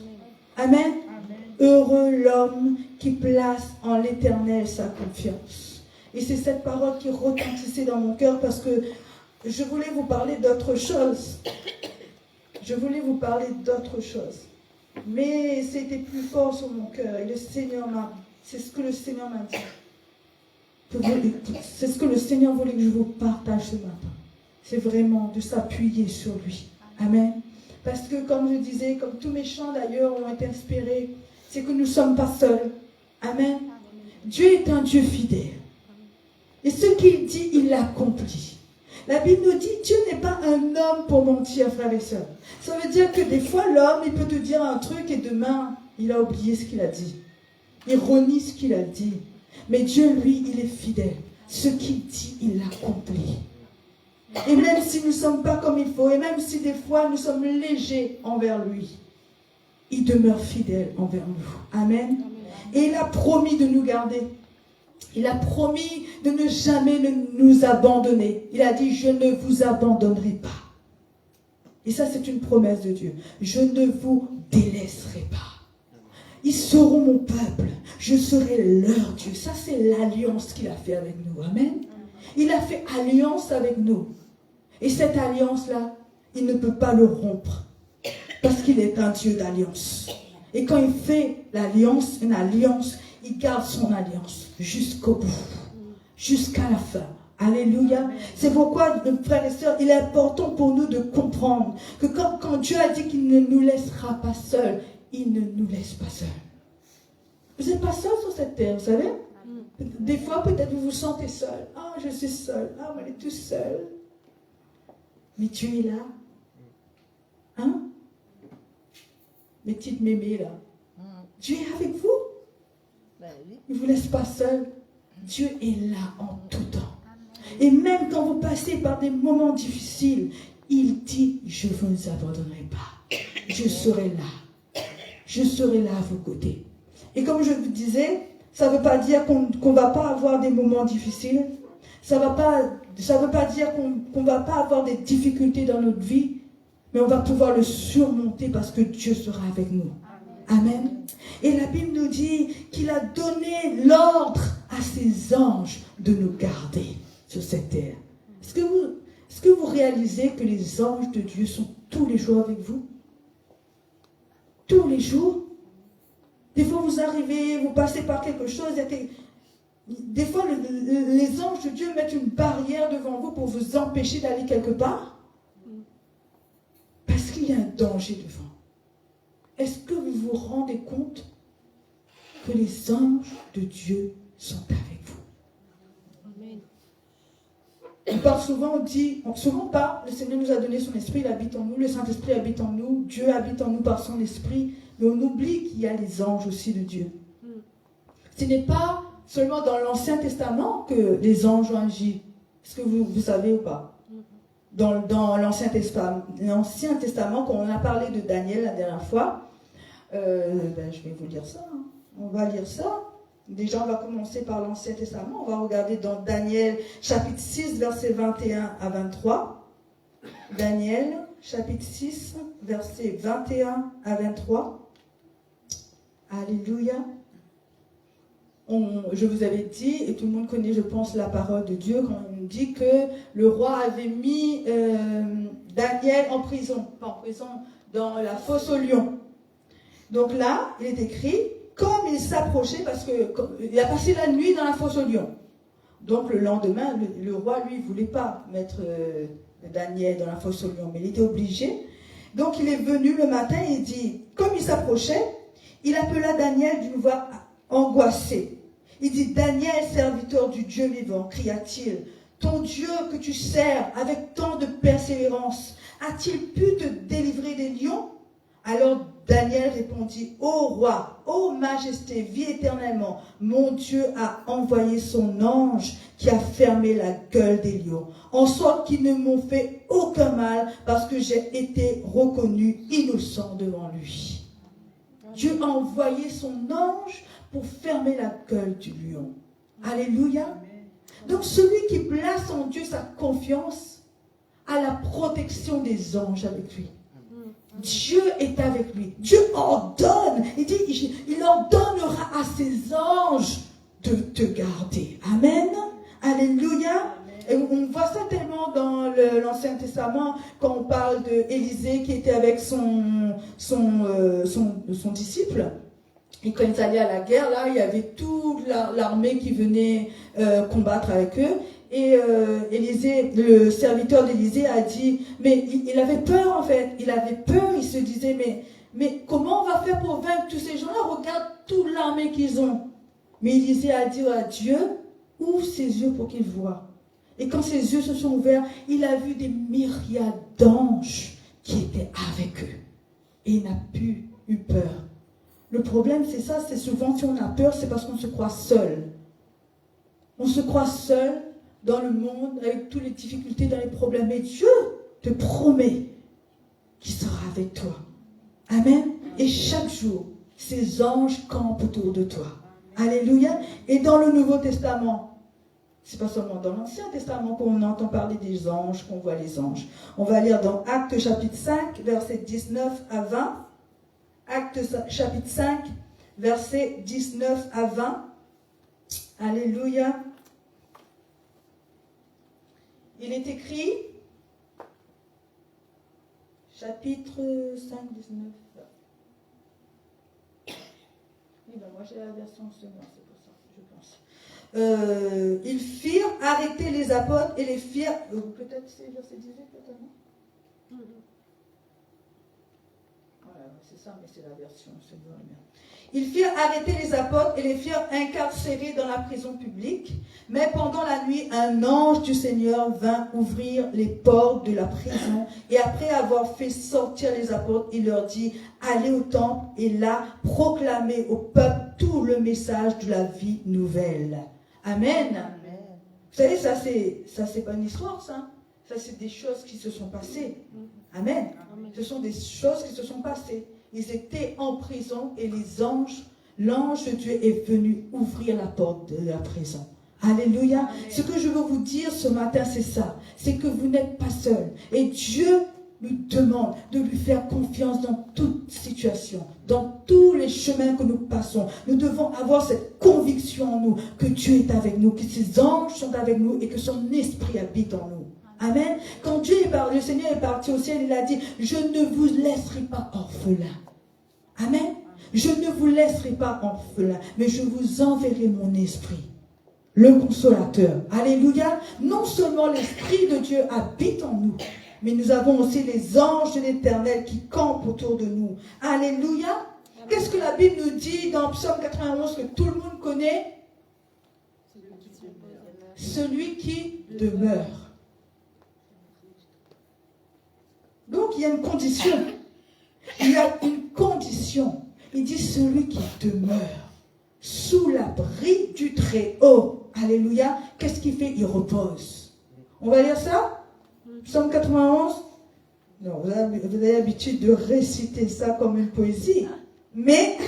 Amen. Amen. Heureux l'homme qui place en l'Éternel sa confiance. Et c'est cette parole qui retentissait dans mon cœur parce que je voulais vous parler d'autre chose. Je voulais vous parler d'autre chose. Mais c'était plus fort sur mon cœur. Et le Seigneur c'est ce que le Seigneur m'a dit. C'est ce que le Seigneur voulait que je vous partage ce matin. C'est vraiment de s'appuyer sur lui. Amen. Parce que comme je disais, comme tous mes chants d'ailleurs ont été inspirés, c'est que nous ne sommes pas seuls. Amen. Dieu est un Dieu fidèle. Et ce qu'il dit, il l'accomplit. La Bible nous dit, Dieu n'est pas un homme pour mentir, frères et sœurs. Ça veut dire que des fois, l'homme, il peut te dire un truc et demain, il a oublié ce qu'il a dit. Il renie ce qu'il a dit. Mais Dieu, lui, il est fidèle. Ce qu'il dit, il l'accomplit. Et même si nous ne sommes pas comme il faut, et même si des fois nous sommes légers envers lui, il demeure fidèle envers nous. Amen. Et il a promis de nous garder. Il a promis de ne jamais nous abandonner. Il a dit, je ne vous abandonnerai pas. Et ça, c'est une promesse de Dieu. Je ne vous délaisserai pas. Ils seront mon peuple. Je serai leur Dieu. Ça, c'est l'alliance qu'il a fait avec nous. Amen. Il a fait alliance avec nous. Et cette alliance-là, il ne peut pas le rompre. Parce qu'il est un Dieu d'alliance. Et quand il fait l'alliance, une alliance, il garde son alliance jusqu'au bout. Jusqu'à la fin. Alléluia. C'est pourquoi, frères et sœurs, il est important pour nous de comprendre comprendre que quand Dieu a dit qu'il ne nous laissera pas seuls, il ne nous laisse pas seuls. Vous n'êtes pas seuls sur cette terre, vous savez? Des fois, peut-être vous vous sentez seul. Ah, je suis seul. Ah, on est tous seuls. Mais Dieu est là. Hein? Mes petites mémés, là. Dieu est avec vous. Il ne vous laisse pas seul. Dieu est là en tout temps. Et même quand vous passez par des moments difficiles, il dit, je ne vous abandonnerai pas. Je serai là. Je serai là à vos côtés. Et comme je vous disais, ça ne veut pas dire qu'on ne va pas avoir des moments difficiles. Ça ne veut pas dire qu'on ne va pas avoir des difficultés dans notre vie. Mais on va pouvoir le surmonter parce que Dieu sera avec nous. Amen. Et la Bible nous dit qu'il a donné l'ordre à ses anges de nous garder sur cette terre. Est-ce que vous réalisez que les anges de Dieu sont tous les jours avec vous? Tous les jours? Des fois vous arrivez, vous passez par quelque chose, des fois les anges de Dieu mettent une barrière devant vous pour vous empêcher d'aller quelque part. Parce qu'il y a un danger devant. Est-ce que vous vous rendez compte que les anges de Dieu sont avec vous? Amen. On parle souvent, souvent on parle, le Seigneur nous a donné son esprit, il habite en nous, le Saint-Esprit habite en nous, Dieu habite en nous par son esprit, mais on oublie qu'il y a les anges aussi de Dieu. Ce n'est pas seulement dans l'Ancien Testament que les anges ont agi. Est-ce que vous savez ou pas? Dans l'Ancien Testament, quand on a parlé de Daniel la dernière fois, je vais vous lire ça. Hein. On va lire ça. Déjà, on va commencer par l'Ancien Testament. On va regarder dans Daniel, chapitre 6, versets 21 à 23. Daniel, chapitre 6, versets 21 à 23. Alléluia. Je vous avais dit, et tout le monde connaît, je pense, la parole de Dieu, quand il nous dit que le roi avait mis Daniel en prison, pas en prison, dans la fosse aux lions. Donc là, il est écrit, comme il s'approchait, parce qu'il a passé la nuit dans la fosse aux lions. Donc le lendemain, le roi, lui, ne voulait pas mettre Daniel dans la fosse aux lions, mais il était obligé. Donc il est venu le matin et il dit, comme il s'approchait, il appela Daniel d'une voix angoissée. Il dit, Daniel, serviteur du Dieu vivant, cria-t-il, ton Dieu que tu sers avec tant de persévérance, a-t-il pu te délivrer des lions? Alors Daniel répondit, ô roi, ô majesté, vis éternellement, mon Dieu a envoyé son ange qui a fermé la gueule des lions, en sorte qu'ils ne m'ont fait aucun mal parce que j'ai été reconnu innocent devant lui. Dieu a envoyé son ange pour fermer la gueule du lion. Alléluia. Donc celui qui place en Dieu sa confiance a la protection des anges avec lui. Dieu est avec lui. Dieu ordonne. Il dit, il ordonnera à ses anges de te garder. Amen. Alléluia. Et on voit ça tellement dans l'Ancien Testament quand on parle d'Élisée qui était avec son disciple. Et quand ils allaient à la guerre, là, il y avait toute l'armée qui venait combattre avec eux. Et Élisée, le serviteur d'Élisée a dit, mais il avait peur en fait. Il avait peur, il se disait, mais comment on va faire pour vaincre tous ces gens-là? Regarde toute l'armée qu'ils ont. Mais Élisée a dit à Dieu, ouvre ses yeux pour qu'il voie. Et quand ses yeux se sont ouverts, il a vu des myriades d'anges qui étaient avec eux. Et il n'a plus eu peur. Le problème, c'est ça, c'est souvent si on a peur, c'est parce qu'on se croit seul. On se croit seul dans le monde, avec toutes les difficultés, dans les problèmes. Mais Dieu te promet qu'il sera avec toi. Amen. Et chaque jour, ces anges campent autour de toi. Alléluia. Et dans le Nouveau Testament, c'est pas seulement dans l'Ancien Testament qu'on entend parler des anges, qu'on voit les anges. On va lire dans Actes chapitre 5, versets 19 à 20. Actes chapitre 5, versets 19 à 20. Alléluia. Il est écrit, chapitre 5, 19. Oui, ben moi j'ai la version seconde, c'est pour ça, je pense. Ils firent arrêter les apôtres et les firent. Peut-être c'est verset 18, peut-être non? c'est ça, mais c'est la version, c'est bon. Ils firent arrêter les apôtres et les firent incarcérer dans la prison publique. Mais pendant la nuit, un ange du Seigneur vint ouvrir les portes de la prison. Et après avoir fait sortir les apôtres, il leur dit, allez au temple et là, proclamez au peuple tout le message de la vie nouvelle. Amen. Amen. Vous savez, ça c'est pas une histoire, ça. Ça c'est des choses qui se sont passées. Amen. Amen. Ce sont des choses qui se sont passées. Ils étaient en prison et l'ange de Dieu est venu ouvrir la porte de la prison. Alléluia. Amen. Ce que je veux vous dire ce matin, c'est ça. C'est que vous n'êtes pas seul. Et Dieu nous demande de lui faire confiance dans toute situation, dans tous les chemins que nous passons. Nous devons avoir cette conviction en nous que Dieu est avec nous, que ses anges sont avec nous et que son esprit habite en nous. Amen. Quand Dieu est parti, le Seigneur est parti au ciel, il a dit, je ne vous laisserai pas orphelins. Amen. Je ne vous laisserai pas orphelins, mais je vous enverrai mon esprit, le consolateur. Alléluia. Non seulement l'esprit de Dieu habite en nous, mais nous avons aussi les anges de l'Éternel qui campent autour de nous. Alléluia. Qu'est-ce que la Bible nous dit dans Psaume 91 que tout le monde connaît? Celui qui demeure. Donc, il y a une condition. Il y a une condition. Il dit celui qui demeure sous l'abri du Très-Haut. Alléluia. Qu'est-ce qu'il fait? Il repose. On va lire ça? Psaume 91. Non, vous avez l'habitude de réciter ça comme une poésie. Mais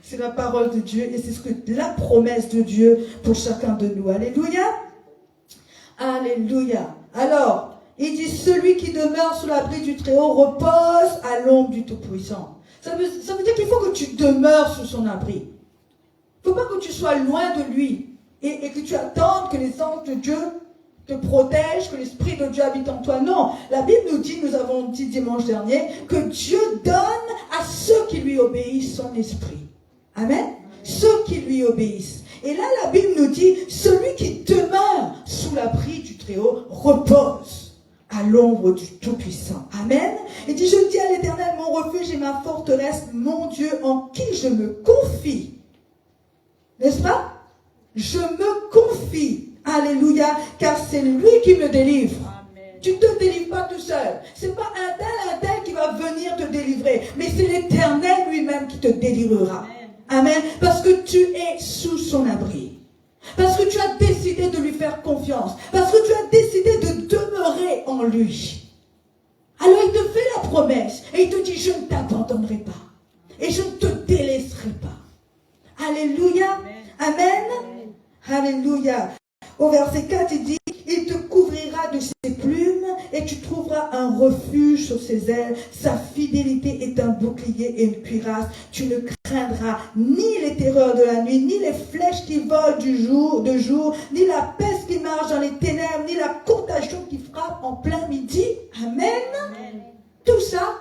c'est la parole de Dieu et c'est ce que la promesse de Dieu pour chacun de nous. Alléluia. Alléluia. Alors, il dit, celui qui demeure sous l'abri du Très-Haut repose à l'ombre du Tout-Puissant. Ça veut dire qu'il faut que tu demeures sous son abri. Il ne faut pas que tu sois loin de lui et que tu attendes que les anges de Dieu te protègent, que l'Esprit de Dieu habite en toi. Non, la Bible nous dit, nous avons dit dimanche dernier, que Dieu donne à ceux qui lui obéissent son Esprit. Amen. Ceux qui lui obéissent. Et là, la Bible nous dit, celui qui demeure sous l'abri du Très-Haut repose à l'ombre du Tout-Puissant. Amen. Il dit, je dis à l'Éternel, mon refuge et ma forteresse, mon Dieu en qui je me confie. N'est-ce pas? Je me confie. Alléluia. Car c'est lui qui me délivre. Amen. Tu ne te délivres pas tout seul. Ce n'est pas un tel qui va venir te délivrer. Mais c'est l'Éternel lui-même qui te délivrera. Amen. Amen. Parce que tu es sous son abri. Parce que tu as décidé de lui faire confiance. Parce que tu as décidé de demeurer en lui. Alors il te fait la promesse. Et il te dit, je ne t'abandonnerai pas. Et je ne te délaisserai pas. Alléluia. Amen. Amen. Alléluia. Au verset 4, il dit, il te couvrira de ses plumes et tu trouveras un refuge sur ses ailes. Sa fidélité est un bouclier et une cuirasse. Tu ne craindras ni les terreurs de la nuit, ni les flèches qui volent de jour, ni la peste qui marche dans les ténèbres, ni la contagion qui frappe en plein midi. Amen. Amen. Tout ça,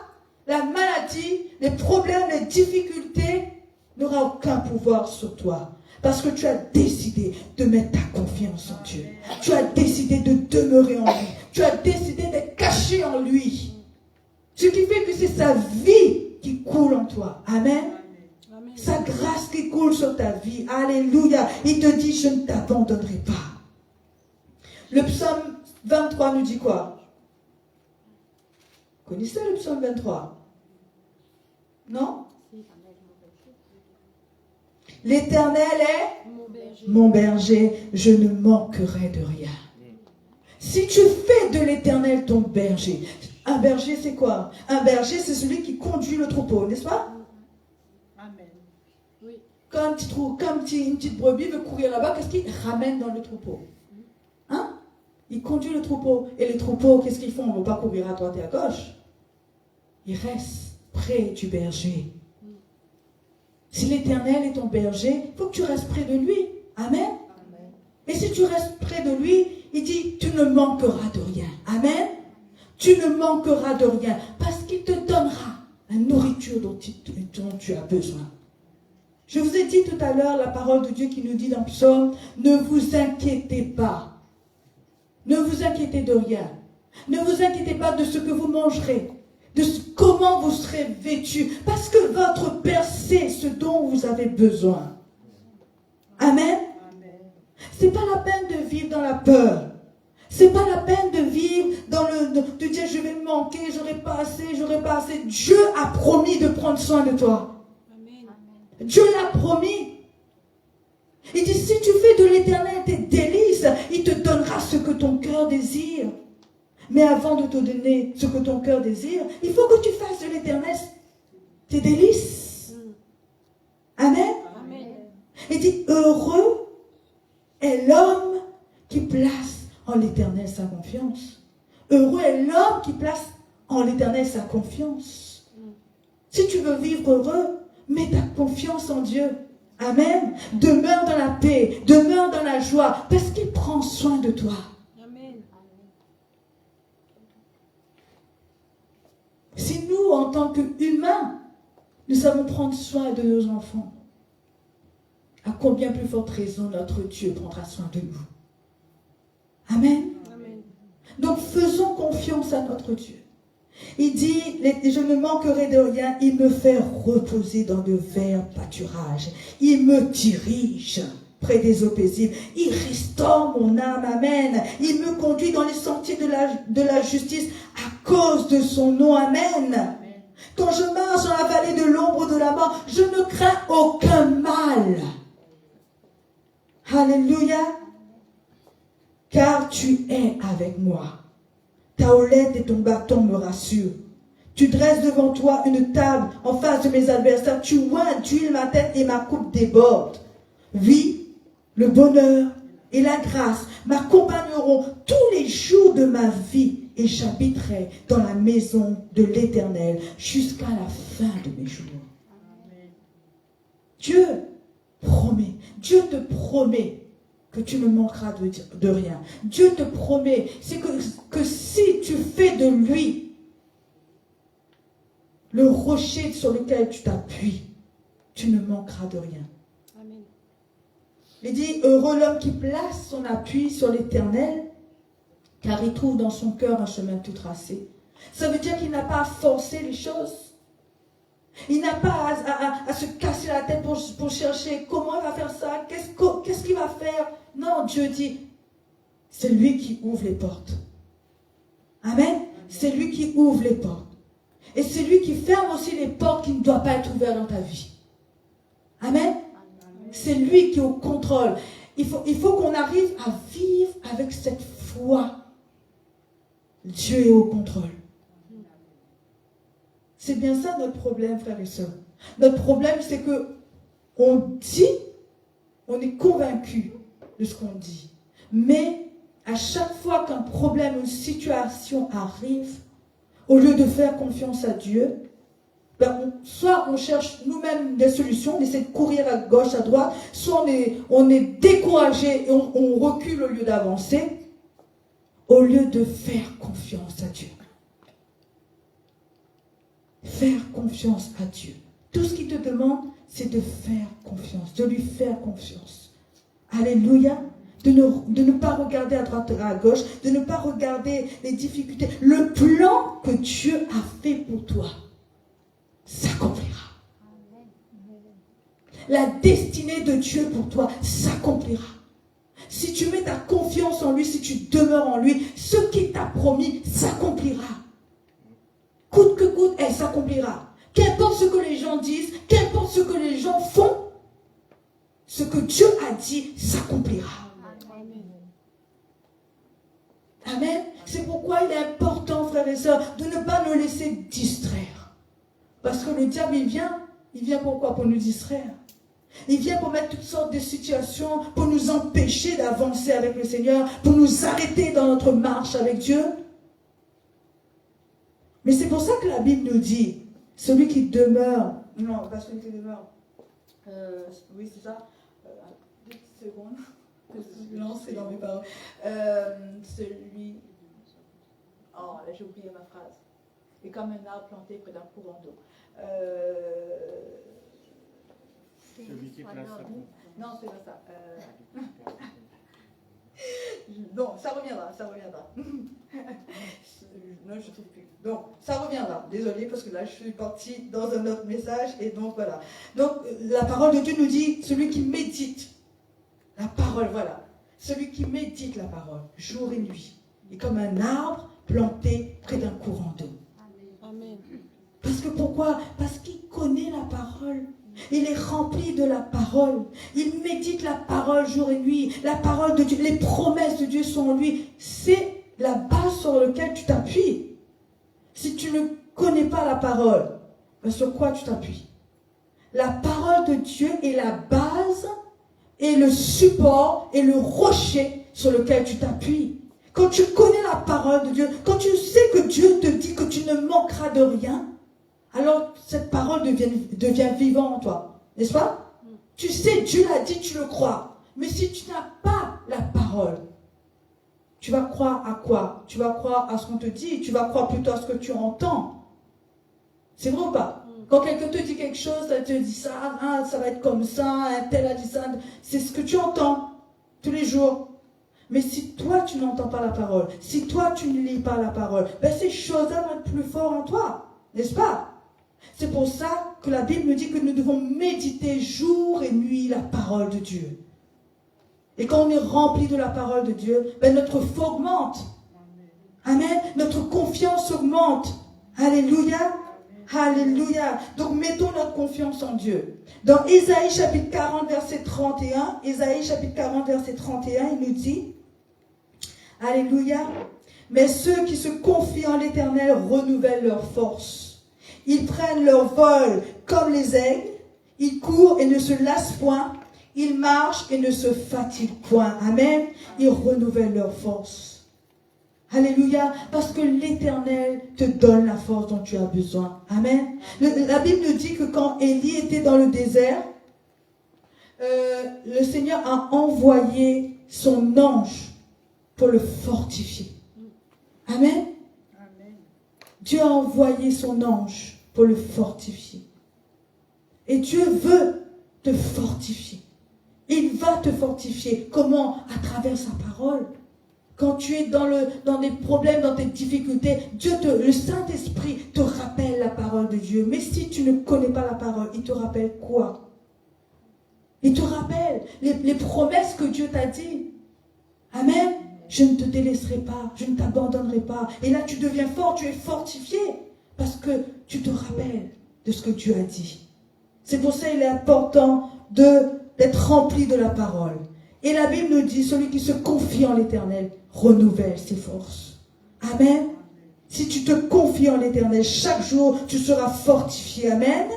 la maladie, les problèmes, les difficultés, n'aura aucun pouvoir sur toi. Parce que tu as décidé de mettre ta confiance en Dieu. Tu as décidé de demeurer en lui. Tu as décidé d'être caché en lui. Ce qui fait que c'est sa vie qui coule en toi. Amen. Amen. Sa grâce qui coule sur ta vie. Alléluia. Il te dit, je ne t'abandonnerai pas. Le psaume 23 nous dit quoi? Vous connaissez le psaume 23? Non? L'Éternel est mon berger, je ne manquerai de rien. Si tu fais de l'Éternel ton berger, un berger c'est quoi? Un berger c'est celui qui conduit le troupeau, n'est-ce pas? Amen. Oui. Quand une petite brebis veut courir là-bas, qu'est-ce qu'il ramène dans le troupeau? Hein? Il conduit le troupeau. Et les troupeaux, qu'est-ce qu'ils font? On ne va pas courir à droite et à gauche. Ils restent près du berger. Si l'Éternel est ton berger, il faut que tu restes près de lui. Amen. Amen. Et si tu restes près de lui, il dit, tu ne manqueras de rien. Amen. Tu ne manqueras de rien parce qu'il te donnera la nourriture dont tu as besoin. Je vous ai dit tout à l'heure la parole de Dieu qui nous dit dans Psaume, ne vous inquiétez pas. Ne vous inquiétez de rien. Ne vous inquiétez pas de ce que vous mangerez, de comment vous serez vêtus, parce que votre Père sait ce dont vous avez besoin. Amen. C'est pas la peine de vivre dans la peur. C'est pas la peine de vivre dans de dire je vais me manquer, j'aurai pas assez, j'aurai pas assez. Dieu a promis de prendre soin de toi. Amen. Dieu l'a promis. Il dit si tu fais de l'Éternel tes délices, il te donnera ce que ton cœur désire. Mais avant de te donner ce que ton cœur désire, il faut que tu fasses de l'Éternel tes délices. Amen. Amen. Il dit heureux est l'homme qui place en l'Éternel sa confiance. Heureux est l'homme qui place en l'Éternel sa confiance. Si tu veux vivre heureux, mets ta confiance en Dieu. Amen. Demeure dans la paix, demeure dans la joie, parce qu'il prend soin de toi. Amen. Si nous, en tant qu'humains, nous savons prendre soin de nos enfants, à combien plus forte raison notre Dieu prendra soin de nous. Amen. Amen. Donc faisons confiance à notre Dieu. Il dit, je ne manquerai de rien, il me fait reposer dans de verts pâturages. Il me dirige près des eaux paisibles. Il restaure mon âme, amen. Il me conduit dans les sentiers de la justice à cause de son nom, amen. Quand je marche dans la vallée de l'ombre de la mort, je ne crains aucun mal. Alléluia. Car tu es avec moi. Ta houlette et ton bâton me rassurent. Tu dresses devant toi une table en face de mes adversaires. Tu oins d'huile ma tête et ma coupe déborde. Oui, le bonheur et la grâce m'accompagneront tous les jours de ma vie et j'habiterai dans la maison de l'Éternel jusqu'à la fin de mes jours. Dieu promet, Dieu te promet que tu ne manqueras de rien. Dieu te promet, c'est que si tu fais de lui le rocher sur lequel tu t'appuies, tu ne manqueras de rien. Amen. Il dit, heureux l'homme qui place son appui sur l'Éternel, car il trouve dans son cœur un chemin tout tracé. Ça veut dire qu'il n'a pas à forcer les choses. Il n'a pas à se casser la tête pour chercher comment il va faire ça, qu'est-ce qu'il va faire. Non, Dieu dit, c'est lui qui ouvre les portes. Amen. C'est lui qui ouvre les portes. Et c'est lui qui ferme aussi les portes qui ne doivent pas être ouvertes dans ta vie. Amen. C'est lui qui est au contrôle. Il faut qu'on arrive à vivre avec cette foi. Dieu est au contrôle. C'est bien ça notre problème, frères et sœurs. Notre problème, c'est que on dit, on est convaincu de ce qu'on dit. Mais à chaque fois qu'un problème, une situation arrive, au lieu de faire confiance à Dieu, soit on cherche nous-mêmes des solutions, on essaie de courir à gauche, à droite, soit on est découragé et on recule au lieu d'avancer, au lieu de faire confiance à Dieu. Faire confiance à Dieu. Tout ce qu'il te demande, c'est de faire confiance, de lui faire confiance. Alléluia. De ne pas regarder à droite et à gauche, de ne pas regarder les difficultés. Le plan que Dieu a fait pour toi s'accomplira. La destinée de Dieu pour toi s'accomplira. Si tu mets ta confiance en lui, si tu demeures en lui, ce qu'il t'a promis s'accomplira. Coûte que coûte, elle s'accomplira. Qu'importe ce que les gens disent, qu'importe ce que les gens font, ce que Dieu a dit s'accomplira. Amen. C'est pourquoi il est important, frères et sœurs, de ne pas nous laisser distraire. Parce que le diable, il vient pourquoi? Pour nous distraire. Il vient pour mettre toutes sortes de situations, pour nous empêcher d'avancer avec le Seigneur, pour nous arrêter dans notre marche avec Dieu. Mais c'est pour ça que la Bible nous dit, celui qui demeure, non, pas celui qui demeure, oui c'est ça, 2 secondes, je me lancerai dans mes paroles, oh là j'ai oublié ma phrase, et comme un arbre planté près d'un courant d'eau. Celui qui place sa confiance. Non, c'est pas ça. Non, ça reviendra. Non, je trouve plus. Donc, ça reviendra. Désolée, parce que là, je suis partie dans un autre message, et donc voilà. Donc, la parole de Dieu nous dit, celui qui médite la parole, voilà. Celui qui médite la parole, jour et nuit, est comme un arbre planté près d'un courant d'eau. Amen. Parce que pourquoi? Parce qu'il connaît la parole. Il est rempli de la parole. Il médite la parole jour et nuit. La parole de Dieu, les promesses de Dieu sont en lui. C'est la base sur laquelle tu t'appuies. Si tu ne connais pas la parole, ben sur quoi tu t'appuies? La parole de Dieu est la base et le support et le rocher sur lequel tu t'appuies. Quand tu connais la parole de Dieu, quand tu sais que Dieu te dit que tu ne manqueras de rien, alors cette parole devient vivante en toi. N'est-ce pas? Tu sais, Dieu l'a dit, tu le crois. Mais si tu n'as pas la parole, tu vas croire à quoi? Tu vas croire à ce qu'on te dit, tu vas croire plutôt à ce que tu entends. C'est vrai ou pas? Quand quelqu'un te dit quelque chose, elle te dit ça, ah, ça va être comme ça, un tel a dit ça, c'est ce que tu entends tous les jours. Mais si toi tu n'entends pas la parole, si toi tu ne lis pas la parole, ben ces choses-là vont être plus fortes en toi, n'est-ce pas? C'est pour ça que la Bible nous dit que nous devons méditer jour et nuit la parole de Dieu. Et quand on est rempli de la parole de Dieu, ben notre foi augmente. Amen. Notre confiance augmente. Alléluia. Alléluia. Donc mettons notre confiance en Dieu. Dans Ésaïe chapitre 40 verset 31, Ésaïe chapitre 40 verset 31, il nous dit, Alléluia, mais ceux qui se confient en l'Éternel renouvellent leur force. Ils prennent leur vol comme les aigles, ils courent et ne se lassent point, ils marchent et ne se fatiguent point. Amen. Ils renouvellent leur force. Alléluia, parce que l'Éternel te donne la force dont tu as besoin. Amen. La Bible nous dit que quand Élie était dans le désert, le Seigneur a envoyé son ange pour le fortifier. Amen. Dieu a envoyé son ange pour le fortifier. Et Dieu veut te fortifier. Il va te fortifier. Comment? À travers sa parole. Quand tu es dans des problèmes, dans tes difficultés, le Saint-Esprit te rappelle la parole de Dieu. Mais si tu ne connais pas la parole, il te rappelle quoi? Il te rappelle les promesses que Dieu t'a dit. Amen. Je ne te délaisserai pas, je ne t'abandonnerai pas. Et là, tu deviens fort, tu es fortifié. Parce que tu te rappelles de ce que Dieu a dit. C'est pour ça qu'il est important d'être rempli de la parole. Et la Bible nous dit, celui qui se confie en l'Éternel renouvelle ses forces. Amen. Si tu te confies en l'Éternel, chaque jour, tu seras fortifié. Amen.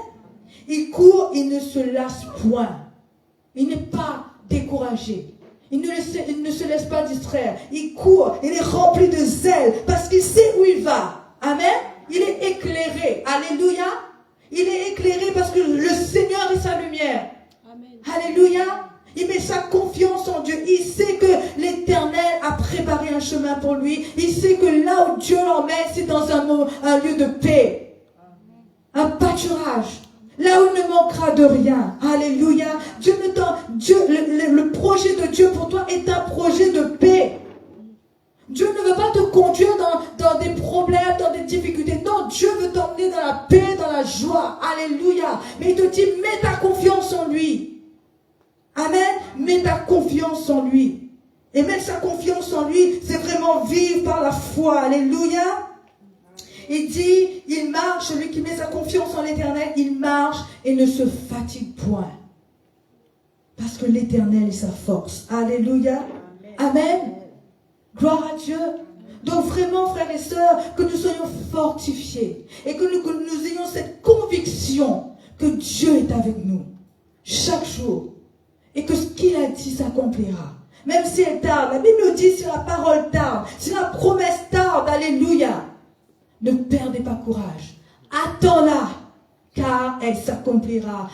Il court, il ne se lasse point. Il n'est pas découragé. Il ne se laisse pas distraire. Il court, il est rempli de zèle parce qu'il sait où il va. Amen. Il est éclairé. Alléluia. Il est éclairé parce que le Seigneur est sa lumière. Amen. Alléluia. Il met sa confiance en Dieu. Il sait que l'Éternel a préparé un chemin pour lui. Il sait que là où Dieu l'emmène, c'est dans un lieu de paix. Un pâturage. Là où il ne manquera de rien. Alléluia. Le projet de Dieu pour toi est un projet de paix. Dieu ne veut pas te conduire dans des problèmes, dans des difficultés. Non, Dieu veut t'emmener dans la paix, dans la joie. Alléluia. Mais il te dit, mets ta confiance en lui. Amen. Mets ta confiance en lui. Et mettre sa confiance en lui, c'est vraiment vivre par la foi. Alléluia. Il dit, il marche, celui qui met sa confiance en l'Éternel, il marche et ne se fatigue point. Parce que l'Éternel est sa force. Alléluia. Amen. Gloire à Dieu. Donc vraiment, frères et sœurs, que nous soyons fortifiés et que nous ayons cette conviction que Dieu est avec nous chaque jour et que ce qu'il a dit s'accomplira. Même si elle tarde, la Bible nous dit si la parole tarde, si la promesse tarde, alléluia, ne perdez pas courage. Attends-la, car elle s'accomplira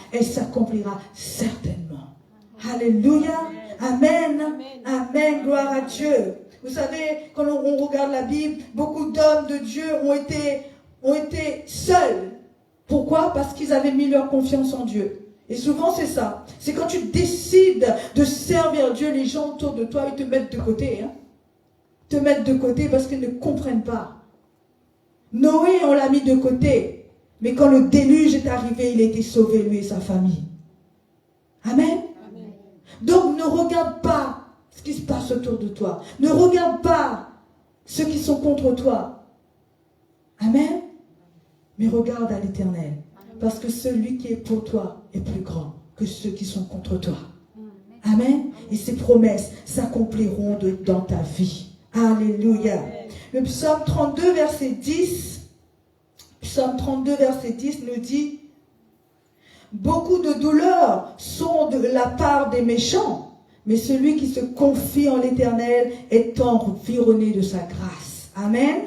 certainement. Alléluia. Amen. Amen. Gloire à Dieu. Vous savez, quand on regarde la Bible, beaucoup d'hommes de Dieu ont été seuls. Pourquoi? Parce qu'ils avaient mis leur confiance en Dieu. Et souvent c'est ça. C'est quand tu décides de servir Dieu, les gens autour de toi, ils te mettent de côté. Hein? te mettre de côté parce qu'ils ne comprennent pas. Noé, on l'a mis de côté. Mais quand le déluge est arrivé, il a été sauvé, lui et sa famille. Amen. Amen. Donc ne regarde pas ce qui se passe autour de toi. Ne regarde pas ceux qui sont contre toi. Amen. Mais regarde à l'Éternel. Parce que celui qui est pour toi est plus grand que ceux qui sont contre toi. Amen. Et ses promesses s'accompliront dans ta vie. Alléluia. Le psaume 32, verset 10. Psaume 32, verset 10 nous dit: beaucoup de douleurs sont de la part des méchants, mais celui qui se confie en l'Éternel est environné de sa grâce. Amen.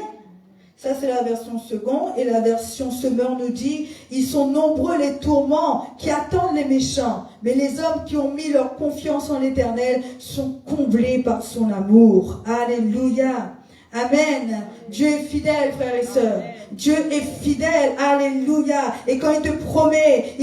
Ça, c'est la version seconde. Et la version Semeur nous dit: ils sont nombreux les tourments qui attendent les méchants, mais les hommes qui ont mis leur confiance en l'Éternel sont comblés par son amour. Alléluia. Amen. Dieu est fidèle, frères et sœurs. Dieu est fidèle. Alléluia. Et quand il te promet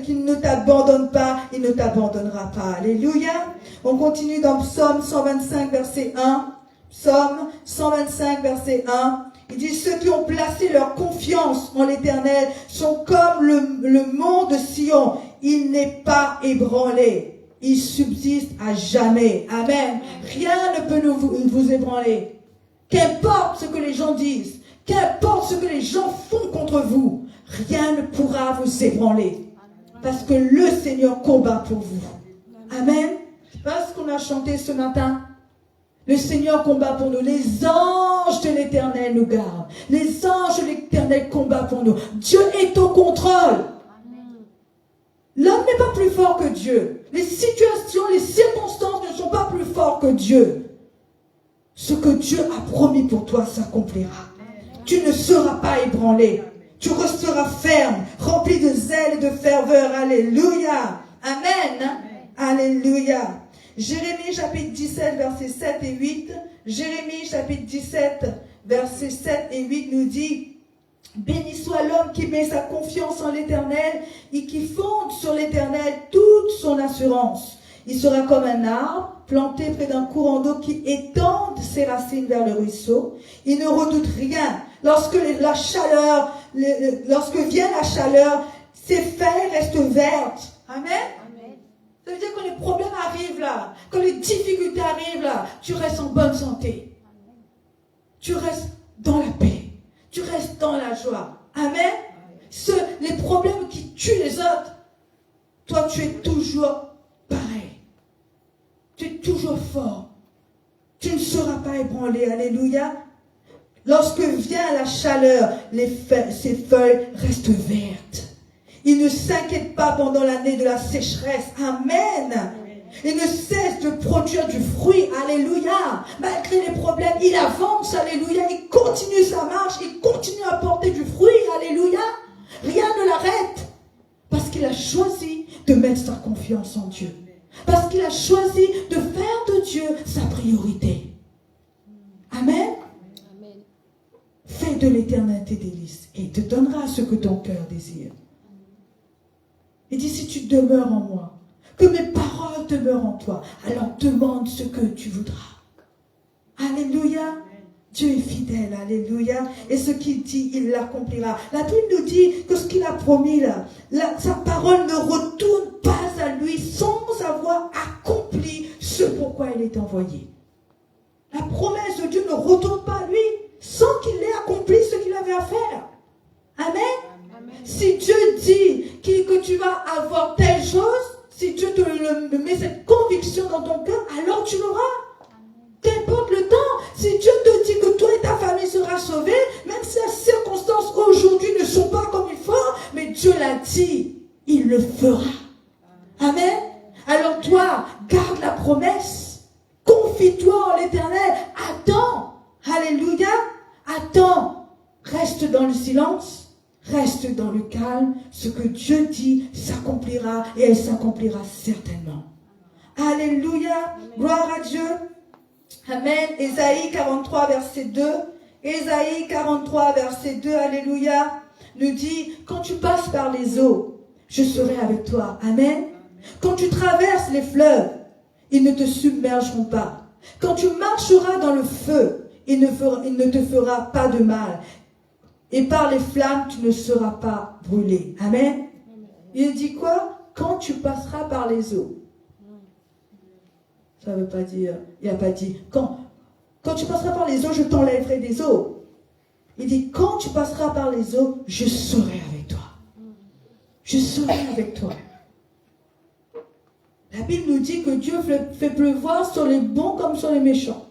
qu'il ne t'abandonne pas, il ne t'abandonnera pas. Alléluia. On continue dans Psaume 125, verset 1. Psaume 125, verset 1. Il dit: ceux qui ont placé leur confiance en l'Éternel sont comme le mont de Sion. Il n'est pas ébranlé. Il subsiste à jamais. Amen. Rien ne peut vous ébranler. Qu'importe ce que les gens disent, qu'importe ce que les gens font contre vous, rien ne pourra vous ébranler. Parce que le Seigneur combat pour vous. Amen. C'est pas ce qu'on a chanté ce matin. Le Seigneur combat pour nous. Les anges de l'Éternel nous gardent. Les anges de l'Éternel combattent pour nous. Dieu est au contrôle. L'homme n'est pas plus fort que Dieu. Les situations, les circonstances ne sont pas plus fortes que Dieu. Ce que Dieu a promis pour toi s'accomplira. Tu ne seras pas ébranlé. Tu resteras ferme, rempli de zèle et de ferveur. Alléluia. Amen. Alléluia. Jérémie chapitre 17, versets 7 et 8. Jérémie chapitre 17, versets 7 et 8 nous dit: béni soit l'homme qui met sa confiance en l'Éternel et qui fonde sur l'Éternel toute son assurance. Il sera comme un arbre planté près d'un courant d'eau qui étend ses racines vers le ruisseau. Il ne redoute rien. Lorsque vient la chaleur, ses feuilles restent vertes. Amen. Ça veut dire que quand les problèmes arrivent là, quand les difficultés arrivent là, tu restes en bonne santé. Tu restes dans la paix. Tu restes dans la joie. Amen. Les problèmes qui tuent les autres, toi tu es toujours pareil. Tu es toujours fort. Tu ne seras pas ébranlé. Alléluia. Lorsque vient la chaleur, ses feuilles restent vertes. Il ne s'inquiète pas pendant l'année de la sécheresse. Amen. Il ne cesse de produire du fruit. Alléluia. Malgré les problèmes, il avance. Alléluia. Il continue sa marche. Il continue à porter du fruit. Alléluia. Rien ne l'arrête. Parce qu'il a choisi de mettre sa confiance en Dieu. Parce qu'il a choisi de faire de Dieu sa priorité. Amen. Fais de l'Éternel tes délices et il te donnera ce que ton cœur désire. Il dit: si tu demeures en moi, que mes paroles demeurent en toi, alors demande ce que tu voudras. Alléluia. Dieu est fidèle. Alléluia. Et ce qu'il dit, il l'accomplira. La Bible nous dit que ce qu'il a promis là, sa parole ne retourne pas à lui sans avoir accompli ce pourquoi il est envoyé. La promesse de Dieu ne retourne pas à lui sans qu'il ait accompli ce qu'il avait à faire. Amen. Si Dieu dit que tu vas avoir telle chose, si Dieu te met cette conviction dans ton cœur, alors tu l'auras. Qu'importe le temps, si Dieu te dit que toi et ta famille sera sauvée, même si les circonstances aujourd'hui ne sont pas comme il faut, mais Dieu l'a dit, il le fera. Amen. Alors toi, garde la promesse. Confie-toi en l'Éternel. Attends. Alléluia. Attends. Reste dans le silence. Reste dans le calme. Ce que Dieu dit s'accomplira et elle s'accomplira certainement. Alléluia. Gloire à Dieu. Amen. Ésaïe 43, verset 2. Ésaïe 43, verset 2. Alléluia. Nous dit: quand tu passes par les eaux, je serai avec toi. Amen. Quand tu traverses les fleuves, ils ne te submergeront pas. Quand tu marcheras dans le feu, il ne te fera pas de mal. Et par les flammes, tu ne seras pas brûlé. Amen. Il dit quoi? Quand tu passeras par les eaux. Ça ne veut pas dire, il n'a pas dit, quand tu passeras par les eaux, je t'enlèverai des eaux. Il dit, quand tu passeras par les eaux, je serai avec toi. Je serai avec toi. La Bible nous dit que Dieu fait pleuvoir sur les bons comme sur les méchants.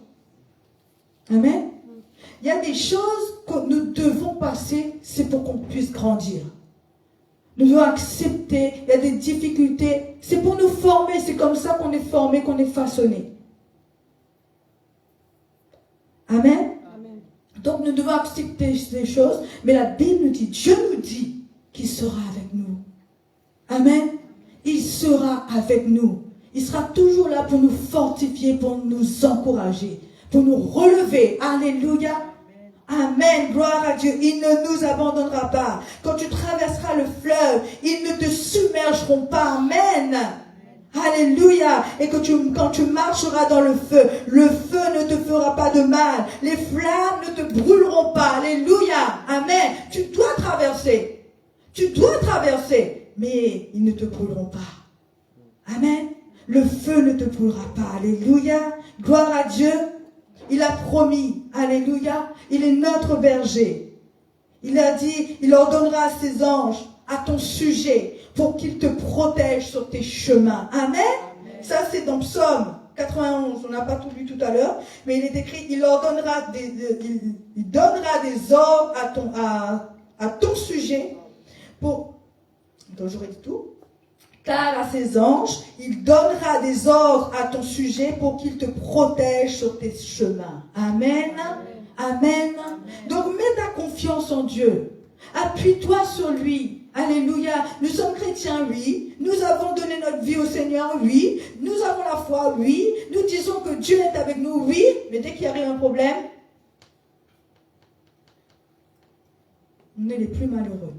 Amen. Il y a des choses que nous devons passer, c'est pour qu'on puisse grandir. Nous devons accepter, il y a des difficultés, c'est pour nous former, c'est comme ça qu'on est formé, qu'on est façonné. Amen. Amen. Donc nous devons accepter ces choses, mais la Bible nous dit, Dieu nous dit qu'il sera avec nous. Amen. Il sera avec nous. Il sera toujours là pour nous fortifier, pour nous encourager, pour nous relever. Alléluia. Amen. Gloire à Dieu. Il ne nous abandonnera pas. Quand tu traverseras le fleuve, ils ne te submergeront pas. Amen. Alléluia. Et quand tu marcheras dans le feu ne te fera pas de mal. Les flammes ne te brûleront pas. Alléluia. Amen. Tu dois traverser. Tu dois traverser. Mais ils ne te brûleront pas. Amen. Le feu ne te brûlera pas. Alléluia. Gloire à Dieu. Il a promis. Alléluia. Il est notre berger. Il a dit, il ordonnera ses anges à ton sujet pour qu'ils te protègent sur tes chemins. Amen. Amen. Ça, c'est dans Psaume 91. On n'a pas tout lu tout à l'heure. Mais il est écrit, il donnera des ordres à ton sujet pour... Donc, j'aurais dit tout. Car à ses anges, il donnera des ordres à ton sujet pour qu'ils te protègent sur tes chemins. Amen. Amen. Amen. Donc mets ta confiance en Dieu. Appuie-toi sur lui. Alléluia. Nous sommes chrétiens, oui. Nous avons donné notre vie au Seigneur, oui. Nous avons la foi, oui. Nous disons que Dieu est avec nous, oui. Mais dès qu'il arrive un problème, on est les plus malheureux.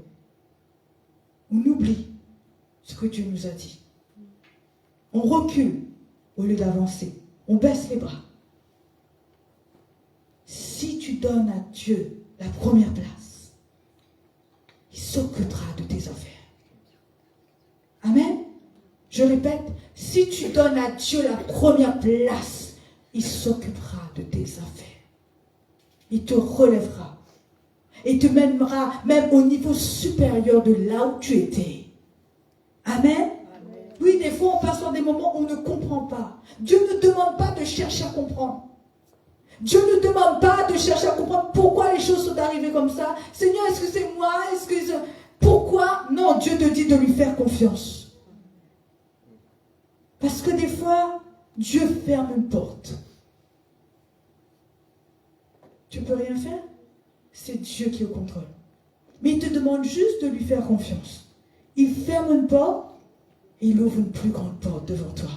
On oublie ce que Dieu nous a dit. On recule au lieu d'avancer. On baisse les bras. Si tu donnes à Dieu la première place, il s'occupera de tes affaires. Amen. Je répète, si tu donnes à Dieu la première place, il s'occupera de tes affaires. Il te relèvera. Et te mènera même au niveau supérieur de là où tu étais. Amen. Amen. Oui, des fois, on passe par des moments où on ne comprend pas. Dieu ne demande pas de chercher à comprendre. Dieu ne demande pas de chercher à comprendre pourquoi les choses sont arrivées comme ça. Seigneur, est-ce que c'est moi? Pourquoi? Non, Dieu te dit de lui faire confiance. Parce que des fois, Dieu ferme une porte. Tu ne peux rien faire. C'est Dieu qui est au contrôle. Mais il te demande juste de lui faire confiance. Il ferme une porte et il ouvre une plus grande porte devant toi.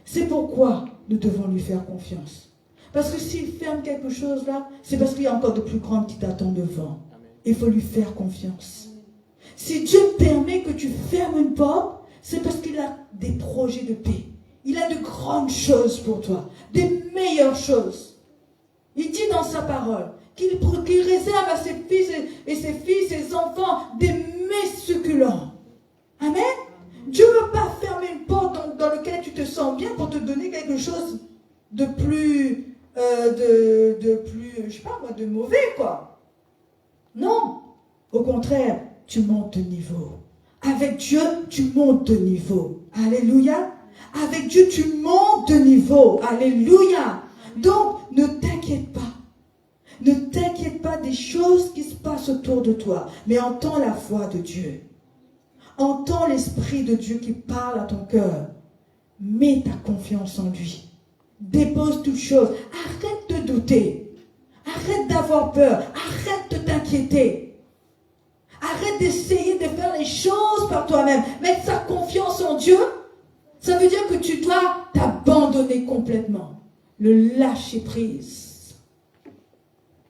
C'est pourquoi nous devons lui faire confiance. Parce que s'il ferme quelque chose là, c'est parce qu'il y a encore de plus grandes qui t'attendent devant. Il faut lui faire confiance. Si Dieu permet que tu fermes une porte, c'est parce qu'il a des projets de paix. Il a de grandes choses pour toi, des meilleures choses. Il dit dans sa parole qu'il réserve à ses fils et ses filles, ses enfants, des mets succulents. Amen. Dieu ne veut pas fermer une porte dans laquelle tu te sens bien pour te donner quelque chose de plus, je sais pas moi, de mauvais, quoi. Non. Au contraire, tu montes de niveau. Avec Dieu, tu montes de niveau. Alléluia. Avec Dieu, tu montes de niveau. Alléluia. Donc, ne t'inquiète pas. Ne t'inquiète pas des choses qui se passent autour de toi, mais entends la voix de Dieu. Entends l'Esprit de Dieu qui parle à ton cœur. Mets ta confiance en lui. Dépose toutes choses. Arrête de douter. Arrête d'avoir peur. Arrête de t'inquiéter. Arrête d'essayer de faire les choses par toi-même. Mettre sa confiance en Dieu, ça veut dire que tu dois t'abandonner complètement. Le lâcher prise.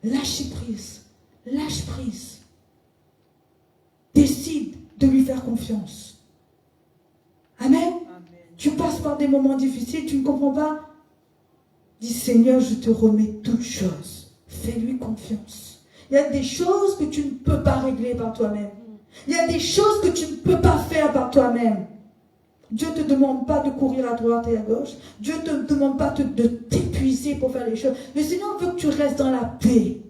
Lâche prise. Lâche prise. Décide de lui faire confiance. Amen. Amen. Tu passes par des moments difficiles, tu ne comprends pas. Dis Seigneur, je te remets toutes choses. Fais-lui confiance. Il y a des choses que tu ne peux pas régler par toi-même. Il y a des choses que tu ne peux pas faire par toi-même. Dieu ne te demande pas de courir à droite et à gauche. Dieu ne te demande pas de t'épuiser pour faire les choses. Le Seigneur veut que tu restes dans la paix.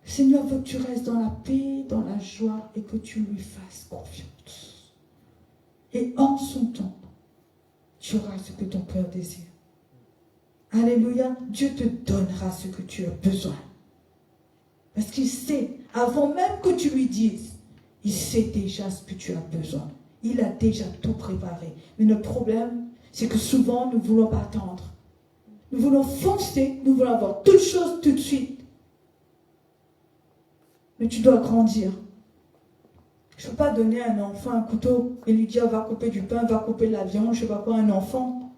Le Seigneur veut que tu restes dans la paix, dans la joie et que tu lui fasses confiance. Et en son temps, tu auras ce que ton cœur désire. Alléluia. Dieu te donnera ce que tu as besoin. Parce qu'il sait, avant même que tu lui dises, il sait déjà ce que tu as besoin. Il a déjà tout préparé. Mais notre problème, c'est que souvent, nous ne voulons pas attendre. Nous voulons foncer, nous voulons avoir toutes choses tout de suite. Mais tu dois grandir. Je ne peux pas donner à un enfant un couteau et lui dire, va couper du pain, va couper de la viande, je ne sais pas quoi, un enfant.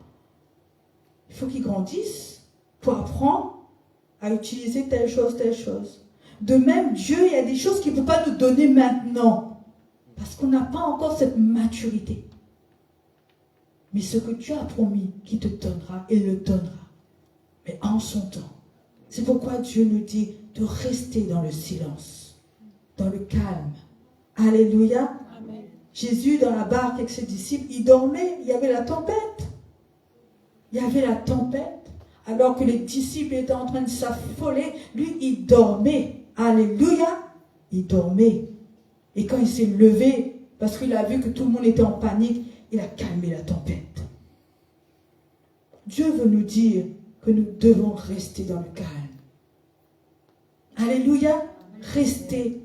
Il faut qu'il grandisse pour apprendre à utiliser telle chose, telle chose. De même, Dieu, il y a des choses qu'il ne peut pas nous donner maintenant. Parce qu'on n'a pas encore cette maturité. Mais ce que Dieu a promis, qu'il te donnera, il le donnera. Mais en son temps. C'est pourquoi Dieu nous dit de rester dans le silence, dans le calme. Alléluia. Amen. Jésus, dans la barque avec ses disciples, il dormait, il y avait la tempête. Il y avait la tempête. Alors que les disciples étaient en train de s'affoler, lui, il dormait. Alléluia. Il dormait. Et quand il s'est levé, parce qu'il a vu que tout le monde était en panique, il a calmé la tempête. Dieu veut nous dire que nous devons rester dans le calme. Alléluia. Rester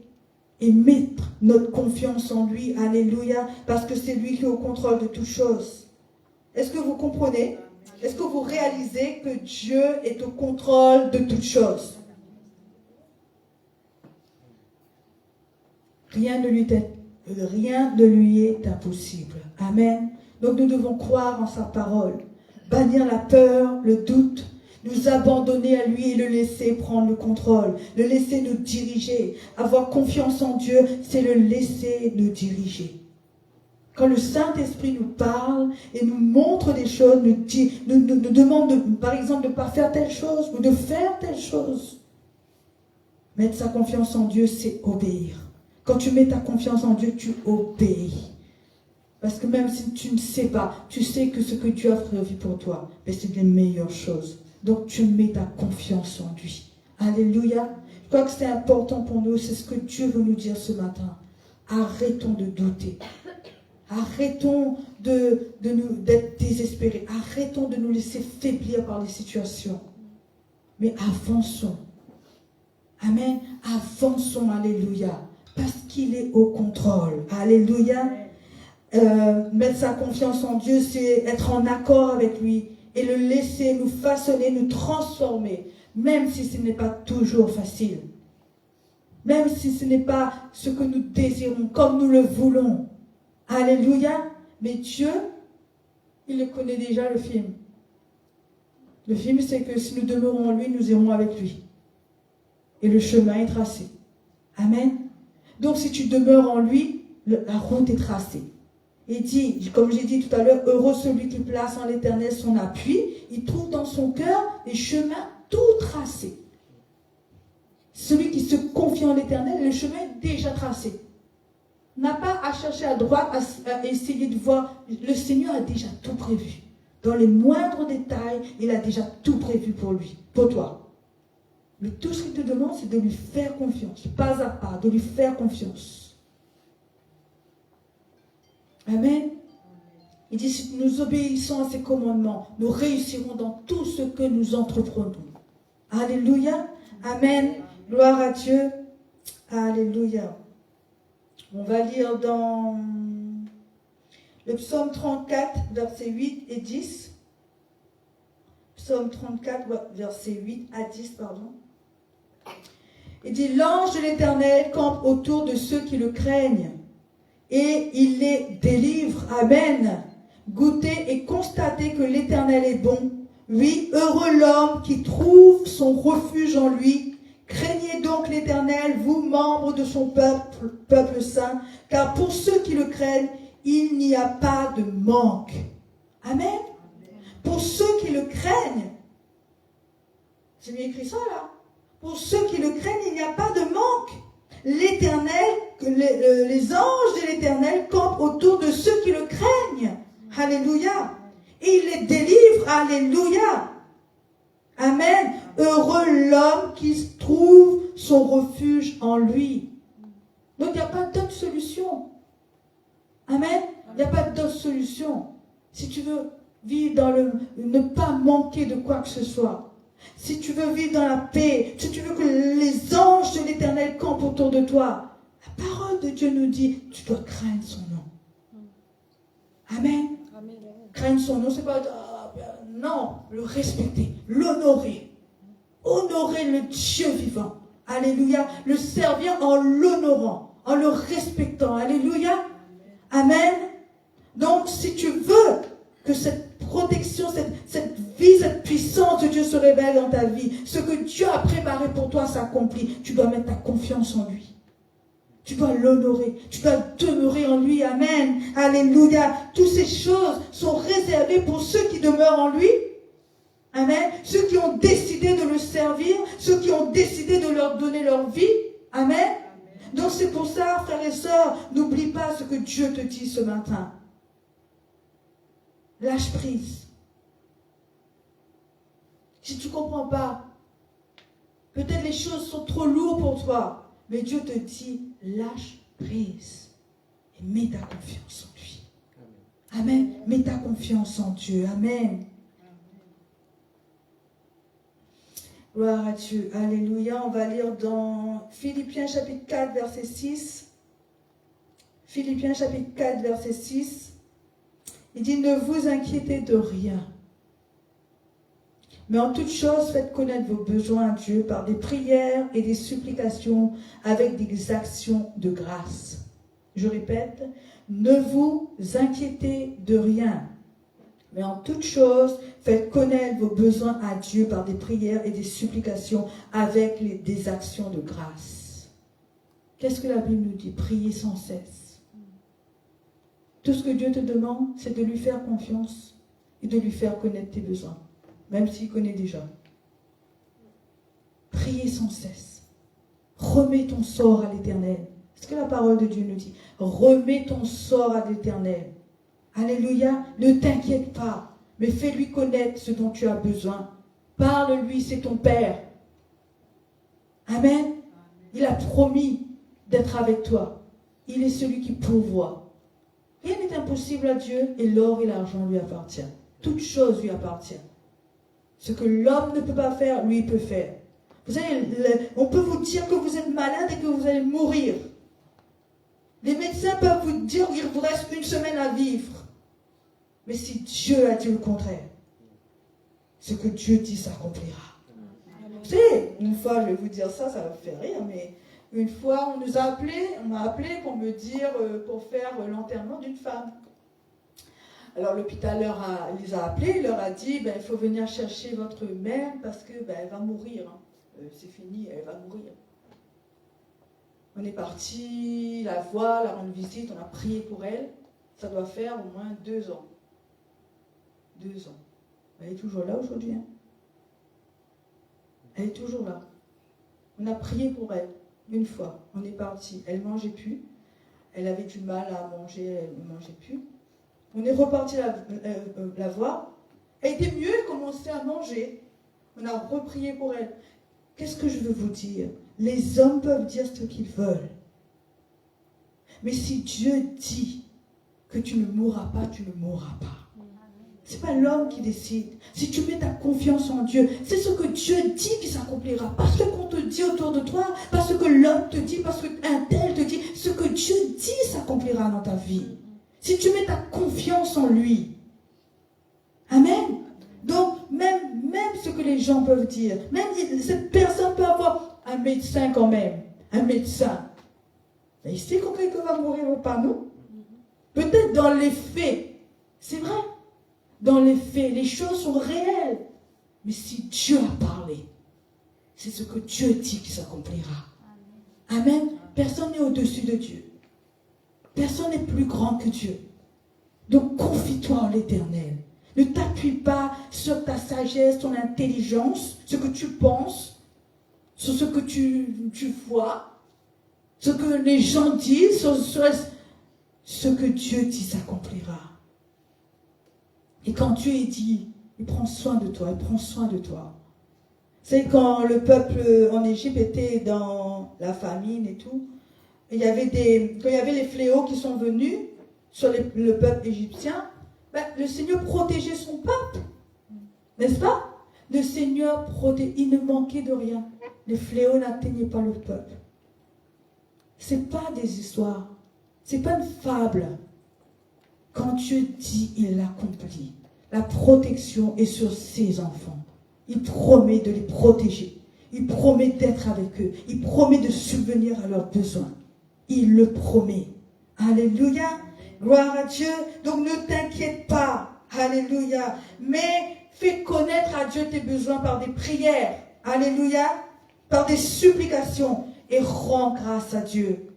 et mettre notre confiance en lui. Alléluia. Parce que c'est lui qui est au contrôle de toutes choses. Est-ce que vous comprenez? Est-ce que vous réalisez que Dieu est au contrôle de toutes choses? Rien ne lui est impossible. Amen. Donc nous devons croire en sa parole, bannir la peur, le doute, nous abandonner à lui et le laisser prendre le contrôle, le laisser nous diriger. Avoir confiance en Dieu, c'est le laisser nous diriger. Quand le Saint-Esprit nous parle et nous montre des choses, nous demande par exemple de ne pas faire telle chose ou de faire telle chose. Mettre sa confiance en Dieu, c'est obéir. Quand tu mets ta confiance en Dieu, tu obéis. Parce que même si tu ne sais pas, tu sais que ce que Dieu a prévu pour toi, c'est les meilleures choses. Donc tu mets ta confiance en lui. Alléluia. Je crois que c'est important pour nous, c'est ce que Dieu veut nous dire ce matin. Arrêtons de douter. Arrêtons d'être désespérés. Arrêtons de nous laisser faiblir par les situations. Mais avançons. Amen. Avançons. Alléluia. Parce qu'il est au contrôle. Alléluia. Mettre sa confiance en Dieu, c'est être en accord avec lui et le laisser nous façonner, nous transformer, même si ce n'est pas toujours facile. Même si ce n'est pas ce que nous désirons, comme nous le voulons. Alléluia. Mais Dieu, il le connaît déjà, le film. Le film, c'est que si nous demeurons en lui, nous irons avec lui. Et le chemin est tracé. Amen. Donc si tu demeures en lui, la route est tracée. Il dit, comme j'ai dit tout à l'heure, heureux celui qui place en l'Éternel son appui. Il trouve dans son cœur les chemins tout tracés. Celui qui se confie en l'Éternel, le chemin est déjà tracé. N'a pas à chercher à droite, à essayer de voir. Le Seigneur a déjà tout prévu. Dans les moindres détails, il a déjà tout prévu pour lui, pour toi. Mais tout ce qu'il te demande, c'est de lui faire confiance, pas à pas, de lui faire confiance. Amen. Il dit, si nous obéissons à ses commandements, nous réussirons dans tout ce que nous entreprenons. Alléluia. Amen. Gloire à Dieu. Alléluia. On va lire dans le psaume 34, versets 8 et 10. Psaume 34, versets 8 à 10, pardon. Il dit, l'ange de l'Éternel campe autour de ceux qui le craignent et il les délivre. Amen. Goûtez et constatez que l'Éternel est bon. Oui, heureux l'homme qui trouve son refuge en lui. Craignez donc l'Éternel, vous membres de son peuple saint, car pour ceux qui le craignent, il n'y a pas de manque. Amen. pour ceux qui le craignent. C'est bien écrit ça là. Pour ceux qui le craignent, il n'y a pas de manque. L'Éternel, les anges de l'Éternel campent autour de ceux qui le craignent. Alléluia. Et il les délivre. Alléluia. Amen. Heureux l'homme qui trouve son refuge en lui. Donc il n'y a pas d'autre solution. Amen. Il n'y a pas d'autre solution. Si tu veux vivre dans ne pas manquer de quoi que ce soit, si tu veux vivre dans la paix, si tu veux que les anges de l'Éternel campent autour de toi, la parole de Dieu nous dit, tu dois craindre son nom. Amen. Amen. Craindre son nom, c'est pas... non, le respecter, l'honorer. Honorer le Dieu vivant. Alléluia. Le servir en l'honorant, en le respectant. Alléluia. Amen. Donc, si tu veux que cette protection, cette vie, cette puissance de Dieu se révèle dans ta vie, ce que Dieu a préparé pour toi s'accomplit, tu dois mettre ta confiance en lui. Tu dois l'honorer. Tu dois demeurer en lui. Amen. Alléluia. Toutes ces choses sont réservées pour ceux qui demeurent en lui. Amen. Ceux qui ont décidé de le servir, ceux qui ont décidé de leur donner leur vie. Amen. Amen. Donc c'est pour ça, frères et sœurs, n'oublie pas ce que Dieu te dit ce matin. Lâche prise. Si tu ne comprends pas, peut-être les choses sont trop lourdes pour toi, mais Dieu te dit, lâche prise et mets ta confiance en lui. Amen. Mets ta confiance en Dieu. Amen. Gloire à Dieu. Alléluia. On va lire dans Philippiens chapitre 4, verset 6. Philippiens chapitre 4, verset 6. Il dit, ne vous inquiétez de rien. Mais en toute chose, faites connaître vos besoins à Dieu par des prières et des supplications avec des actions de grâce. Je répète, ne vous inquiétez de rien. Mais en toute chose, faites connaître vos besoins à Dieu par des prières et des supplications avec des actions de grâce. Qu'est-ce que la Bible nous dit? Priez sans cesse. Tout ce que Dieu te demande, c'est de lui faire confiance et de lui faire connaître tes besoins, même s'il connaît déjà. Priez sans cesse. Remets ton sort à l'Éternel. C'est ce que la parole de Dieu nous dit. Remets ton sort à l'Éternel. Alléluia. Ne t'inquiète pas, mais fais-lui connaître ce dont tu as besoin. Parle-lui, c'est ton Père. Amen. Il a promis d'être avec toi. Il est celui qui pourvoit. Rien n'est impossible à Dieu et l'or et l'argent lui appartiennent. Toute chose lui appartient. Ce que l'homme ne peut pas faire, lui il peut faire. Vous savez, on peut vous dire que vous êtes malade et que vous allez mourir. Les médecins peuvent vous dire qu'il vous reste une semaine à vivre. Mais si Dieu a dit le contraire, ce que Dieu dit s'accomplira. Vous savez, une fois, je vais vous dire ça, ça va vous faire rire, mais une fois, on m'a appelé pour me dire, pour faire l'enterrement d'une femme. Alors l'hôpital les a appelés, il leur a dit, il faut venir chercher votre mère parce que elle va mourir. Hein. C'est fini, elle va mourir. On est parti la voir, la rendre visite, on a prié pour elle. Ça doit faire au moins 2 ans. 2 ans. Elle est toujours là aujourd'hui. Hein. Elle est toujours là. On a prié pour elle. Une fois, on est parti. Elle ne mangeait plus. Elle avait du mal à manger, elle ne mangeait plus. On est reparti la voir. Elle était mieux, elle commençait à manger. On a reprié pour elle. Qu'est-ce que je veux vous dire? Les hommes peuvent dire ce qu'ils veulent. Mais si Dieu dit que tu ne mourras pas, tu ne mourras pas. Ce n'est pas l'homme qui décide. Si tu mets ta confiance en Dieu, c'est ce que Dieu dit qui s'accomplira. Pas ce qu'on te dit autour de toi, pas ce que l'homme te dit, pas ce qu'un tel te dit. Ce que Dieu dit s'accomplira dans ta vie. Si tu mets ta confiance en lui. Amen. Donc, même ce que les gens peuvent dire, même cette personne peut avoir un médecin quand même. Un médecin. Mais il sait quand quelqu'un va mourir ou pas, non? Peut-être dans les faits. C'est vrai. Dans les faits, les choses sont réelles. Mais si Dieu a parlé, c'est ce que Dieu dit qui s'accomplira. Amen. Personne n'est au-dessus de Dieu. Personne n'est plus grand que Dieu. Donc confie-toi en l'Éternel. Ne t'appuie pas sur ta sagesse, ton intelligence, ce que tu penses, sur ce que tu vois, ce que les gens disent, sur ce que Dieu dit s'accomplira. Et quand Dieu dit, il prend soin de toi, il prend soin de toi. C'est quand le peuple en Égypte était dans la famine et tout, quand il y avait les fléaux qui sont venus sur le peuple égyptien, le Seigneur protégeait son peuple. N'est-ce pas? Le Seigneur protégeait, il ne manquait de rien. Les fléaux n'atteignaient pas le peuple. Ce n'est pas des histoires. Ce n'est pas une fable. Quand Dieu dit, il l'accomplit. La protection est sur ses enfants. Il promet de les protéger. Il promet d'être avec eux. Il promet de subvenir à leurs besoins. Il le promet. Alléluia. Gloire à Dieu. Donc ne t'inquiète pas. Alléluia. Mais fais connaître à Dieu tes besoins par des prières. Alléluia. Par des supplications. Et rends grâce à Dieu.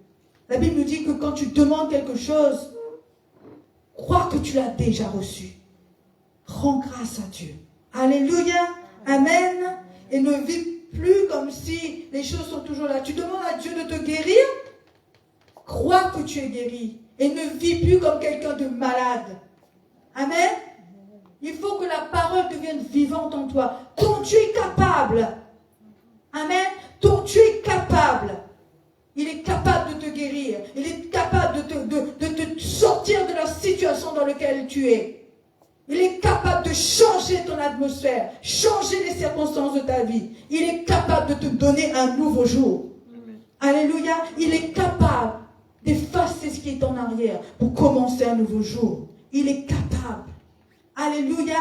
La Bible nous dit que quand tu demandes quelque chose, crois que tu l'as déjà reçu. Rends grâce à Dieu. Alléluia. Amen. Et ne vis plus comme si les choses sont toujours là. Tu demandes à Dieu de te guérir. Crois que tu es guéri. Et ne vis plus comme quelqu'un de malade. Amen. Il faut que la parole devienne vivante en toi. Ton Dieu est capable. Amen. Ton Dieu est capable. Il est capable de te guérir. Il est capable de te sortir de la situation dans laquelle tu es. Il est capable de changer ton atmosphère, changer les circonstances de ta vie. Il est capable de te donner un nouveau jour. Alléluia. Il est capable d'effacer ce qui est en arrière pour commencer un nouveau jour. Il est capable. Alléluia.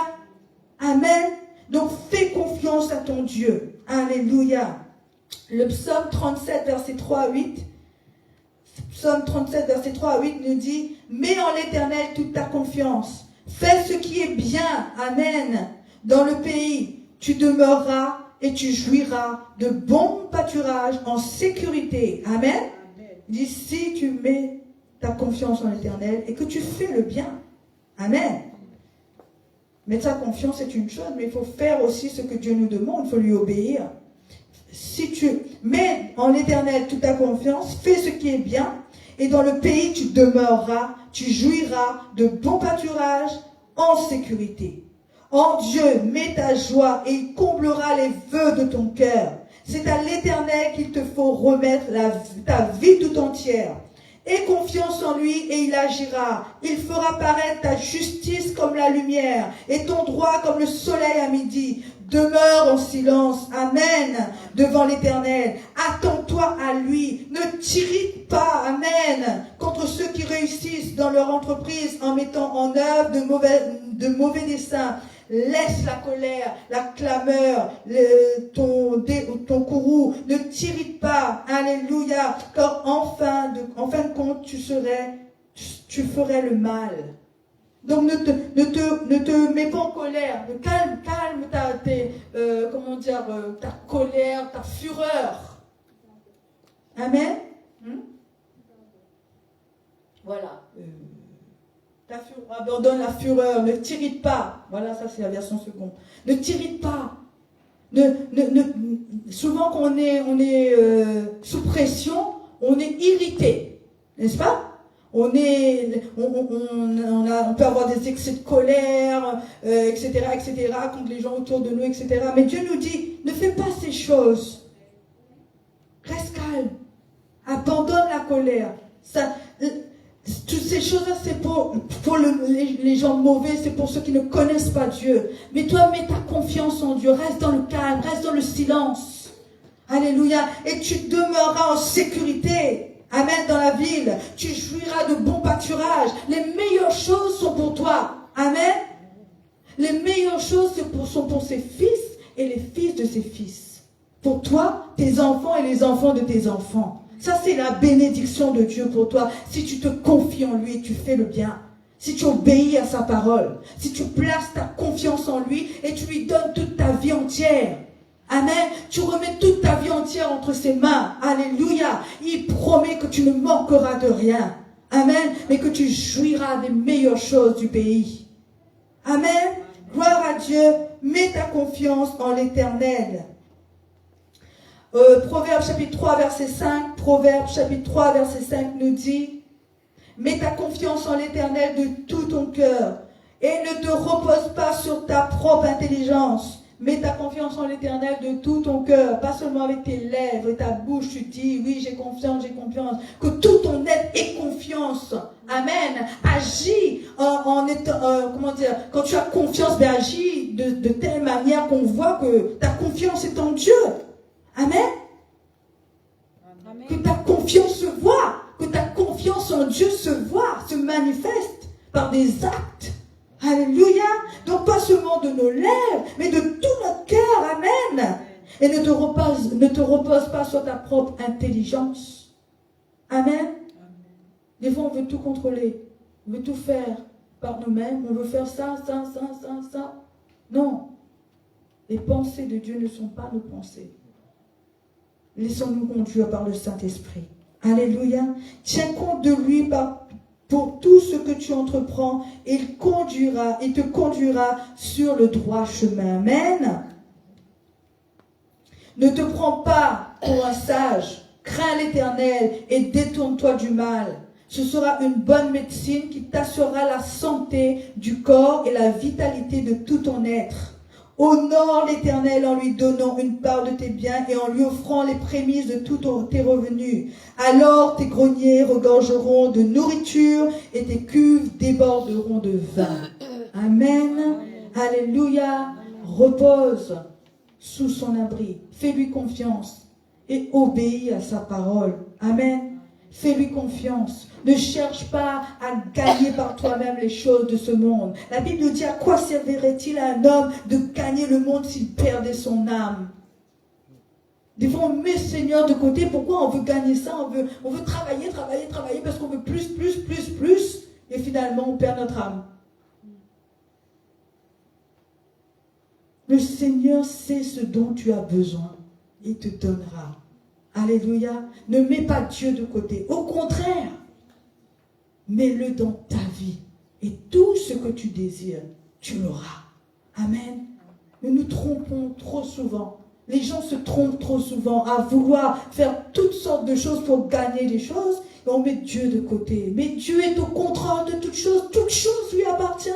Amen. Donc fais confiance à ton Dieu. Alléluia. Le psaume 37, verset 3 à 8. Psaume 37, verset 3 à 8 nous dit « Mets en l'Éternel toute ta confiance. Fais ce qui est bien. Amen. Dans le pays, tu demeureras et tu jouiras de bons pâturages en sécurité. » Amen. Il dit, si tu mets ta confiance en l'Éternel et que tu fais le bien. Amen. Mettre sa confiance, c'est une chose, mais il faut faire aussi ce que Dieu nous demande. Il faut lui obéir. Si tu mets en l'Éternel toute ta confiance, fais ce qui est bien, et dans le pays tu demeureras, tu jouiras de bons pâturages en sécurité. En Dieu, mets ta joie et il comblera les vœux de ton cœur. C'est à l'Éternel qu'il te faut remettre ta vie tout entière. Aie confiance en lui et il agira. Il fera paraître ta justice comme la lumière et ton droit comme le soleil à midi. Demeure en silence, amen, devant l'Éternel. Attends-toi à lui. Ne t'irrite pas, amen, contre ceux qui réussissent dans leur entreprise en mettant en œuvre de mauvais desseins. Laisse la colère, la clameur, ton courroux. Ne t'irrite pas, alléluia, car en fin de compte, tu ferais le mal. Donc ne te mets pas en colère, calme ta colère, ta fureur. Amen. Voilà. Abandonne la fureur, ne t'irrite pas. Voilà, ça c'est la version seconde. Ne t'irrite pas. Souvent quand on est sous pression, on est irrité, n'est-ce pas? On peut avoir des excès de colère, etc., contre les gens autour de nous, etc. Mais Dieu nous dit, ne fais pas ces choses. Reste calme. Abandonne la colère. Toutes ces choses-là, c'est pour les gens mauvais, c'est pour ceux qui ne connaissent pas Dieu. Mais toi, mets ta confiance en Dieu. Reste dans le calme, reste dans le silence. Alléluia. Et tu demeureras en sécurité. Amen, dans la ville. Tu jouiras de bons pâturages. Les meilleures choses sont pour toi. Amen. Les meilleures choses sont pour ses fils et les fils de ses fils. Pour toi, tes enfants et les enfants de tes enfants. Ça, c'est la bénédiction de Dieu pour toi. Si tu te confies en lui et tu fais le bien. Si tu obéis à sa parole. Si tu places ta confiance en lui et tu lui donnes toute ta vie entière. Amen. Tu remets toute ta vie entière entre ses mains. Alléluia. Il promet que tu ne manqueras de rien. Amen. Mais que tu jouiras des meilleures choses du pays. Amen. pas Dieu, mets ta confiance en l'Éternel. Proverbe chapitre 3, verset 5. Proverbe chapitre 3, verset 5 nous dit, mets ta confiance en l'Éternel de tout ton cœur et ne te repose pas sur ta propre intelligence. Mets ta confiance en l'Éternel de tout ton cœur, pas seulement avec tes lèvres et ta bouche, tu dis, oui, j'ai confiance, que tout ton être ait confiance. Amen. Agis quand tu as confiance, agis de telle manière qu'on voit que ta confiance est en Dieu. Amen. Amen. Que ta confiance se voit, que ta confiance en Dieu se voit, se manifeste par des actes. Alléluia. Donc pas seulement de nos lèvres, mais de tout notre cœur. Amen. Et ne te repose pas sur ta propre intelligence. Amen. Des fois, on veut tout contrôler. On veut tout faire par nous-mêmes. On veut faire ça. Non. Les pensées de Dieu ne sont pas nos pensées. Laissons-nous conduire par le Saint-Esprit. Alléluia. Tiens compte de lui pour tout ce que tu entreprends. Il te conduira sur le droit chemin. Amen. Ne te prends pas pour un sage. Crains l'Éternel et détourne-toi du mal. Ce sera une bonne médecine qui t'assurera la santé du corps et la vitalité de tout ton être. Honore l'Éternel en lui donnant une part de tes biens et en lui offrant les prémices de tous tes revenus. Alors tes greniers regorgeront de nourriture et tes cuves déborderont de vin. Amen. Alléluia. Repose sous son abri. Fais-lui confiance et obéis à sa parole. Amen. Fais-lui confiance. Ne cherche pas à gagner par toi-même les choses de ce monde. La Bible nous dit, à quoi servirait-il à un homme de gagner le monde s'il perdait son âme? Des fois, on met Seigneur de côté. Pourquoi on veut gagner ça? On veut travailler parce qu'on veut plus. Et finalement, on perd notre âme. Le Seigneur sait ce dont tu as besoin. Il te donnera. Alléluia. Ne mets pas Dieu de côté. Au contraire, mets-le dans ta vie. Et tout ce que tu désires, tu l'auras. Amen. Nous nous trompons trop souvent. Les gens se trompent trop souvent à vouloir faire toutes sortes de choses pour gagner des choses. Et on met Dieu de côté. Mais Dieu est au contrôle de toutes choses. Toute chose lui appartient.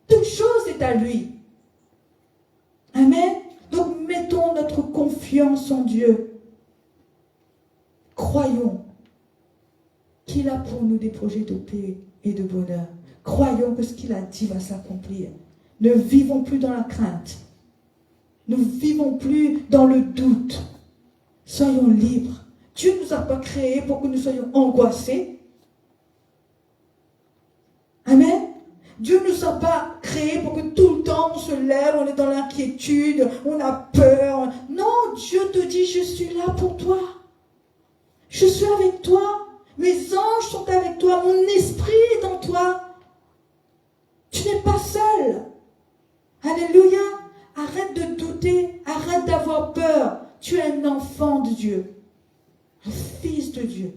Toute chose est à lui. Amen. Donc mettons notre confiance en Dieu. Croyons qu'il a pour nous des projets de paix et de bonheur. Croyons que ce qu'il a dit va s'accomplir. Ne vivons plus dans la crainte. Ne vivons plus dans le doute. Soyons libres. Dieu ne nous a pas créés pour que nous soyons angoissés. Amen. Dieu ne nous a pas créés pour que tout le temps on se lève, on est dans l'inquiétude, on a peur. Non, Dieu te dit, je suis là pour toi. Je suis avec toi. Mes anges sont avec toi. Mon esprit est en toi. Tu n'es pas seul. Alléluia. Arrête de douter. Arrête d'avoir peur. Tu es un enfant de Dieu. Un fils de Dieu.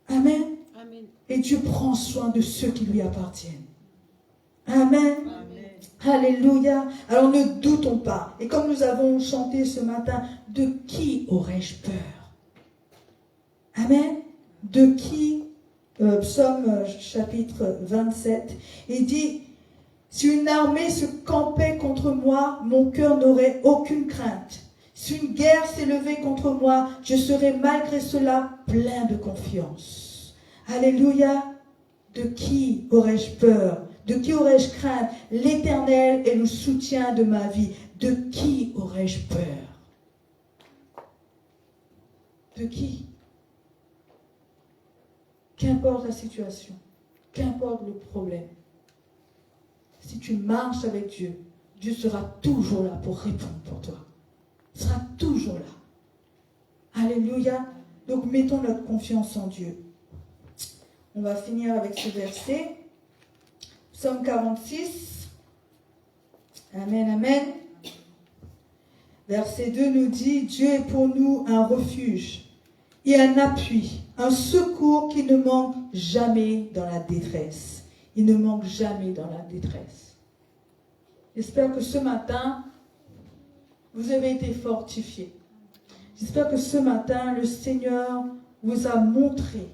Amen. Amen. Et Dieu prend soin de ceux qui lui appartiennent. Amen. Amen. Alléluia. Alors ne doutons pas. Et comme nous avons chanté ce matin, de qui aurais-je peur? Amen. De qui? Psaume chapitre 27. Il dit, si une armée se campait contre moi, mon cœur n'aurait aucune crainte. Si une guerre s'élevait contre moi, je serais malgré cela plein de confiance. Alléluia. De qui aurais-je peur? De qui aurais-je crainte? L'Éternel est le soutien de ma vie. De qui aurais-je peur? De qui? Qu'importe la situation, qu'importe le problème, si tu marches avec Dieu, Dieu sera toujours là pour répondre pour toi. Il sera toujours là. Alléluia. Donc mettons notre confiance en Dieu. On va finir avec ce verset. Psaume 46. Amen, amen. Verset 2 nous dit, Dieu est pour nous un refuge et un appui, un secours qui ne manque jamais dans la détresse. Il ne manque jamais dans la détresse. J'espère que ce matin, vous avez été fortifiés. J'espère que ce matin, le Seigneur vous a montré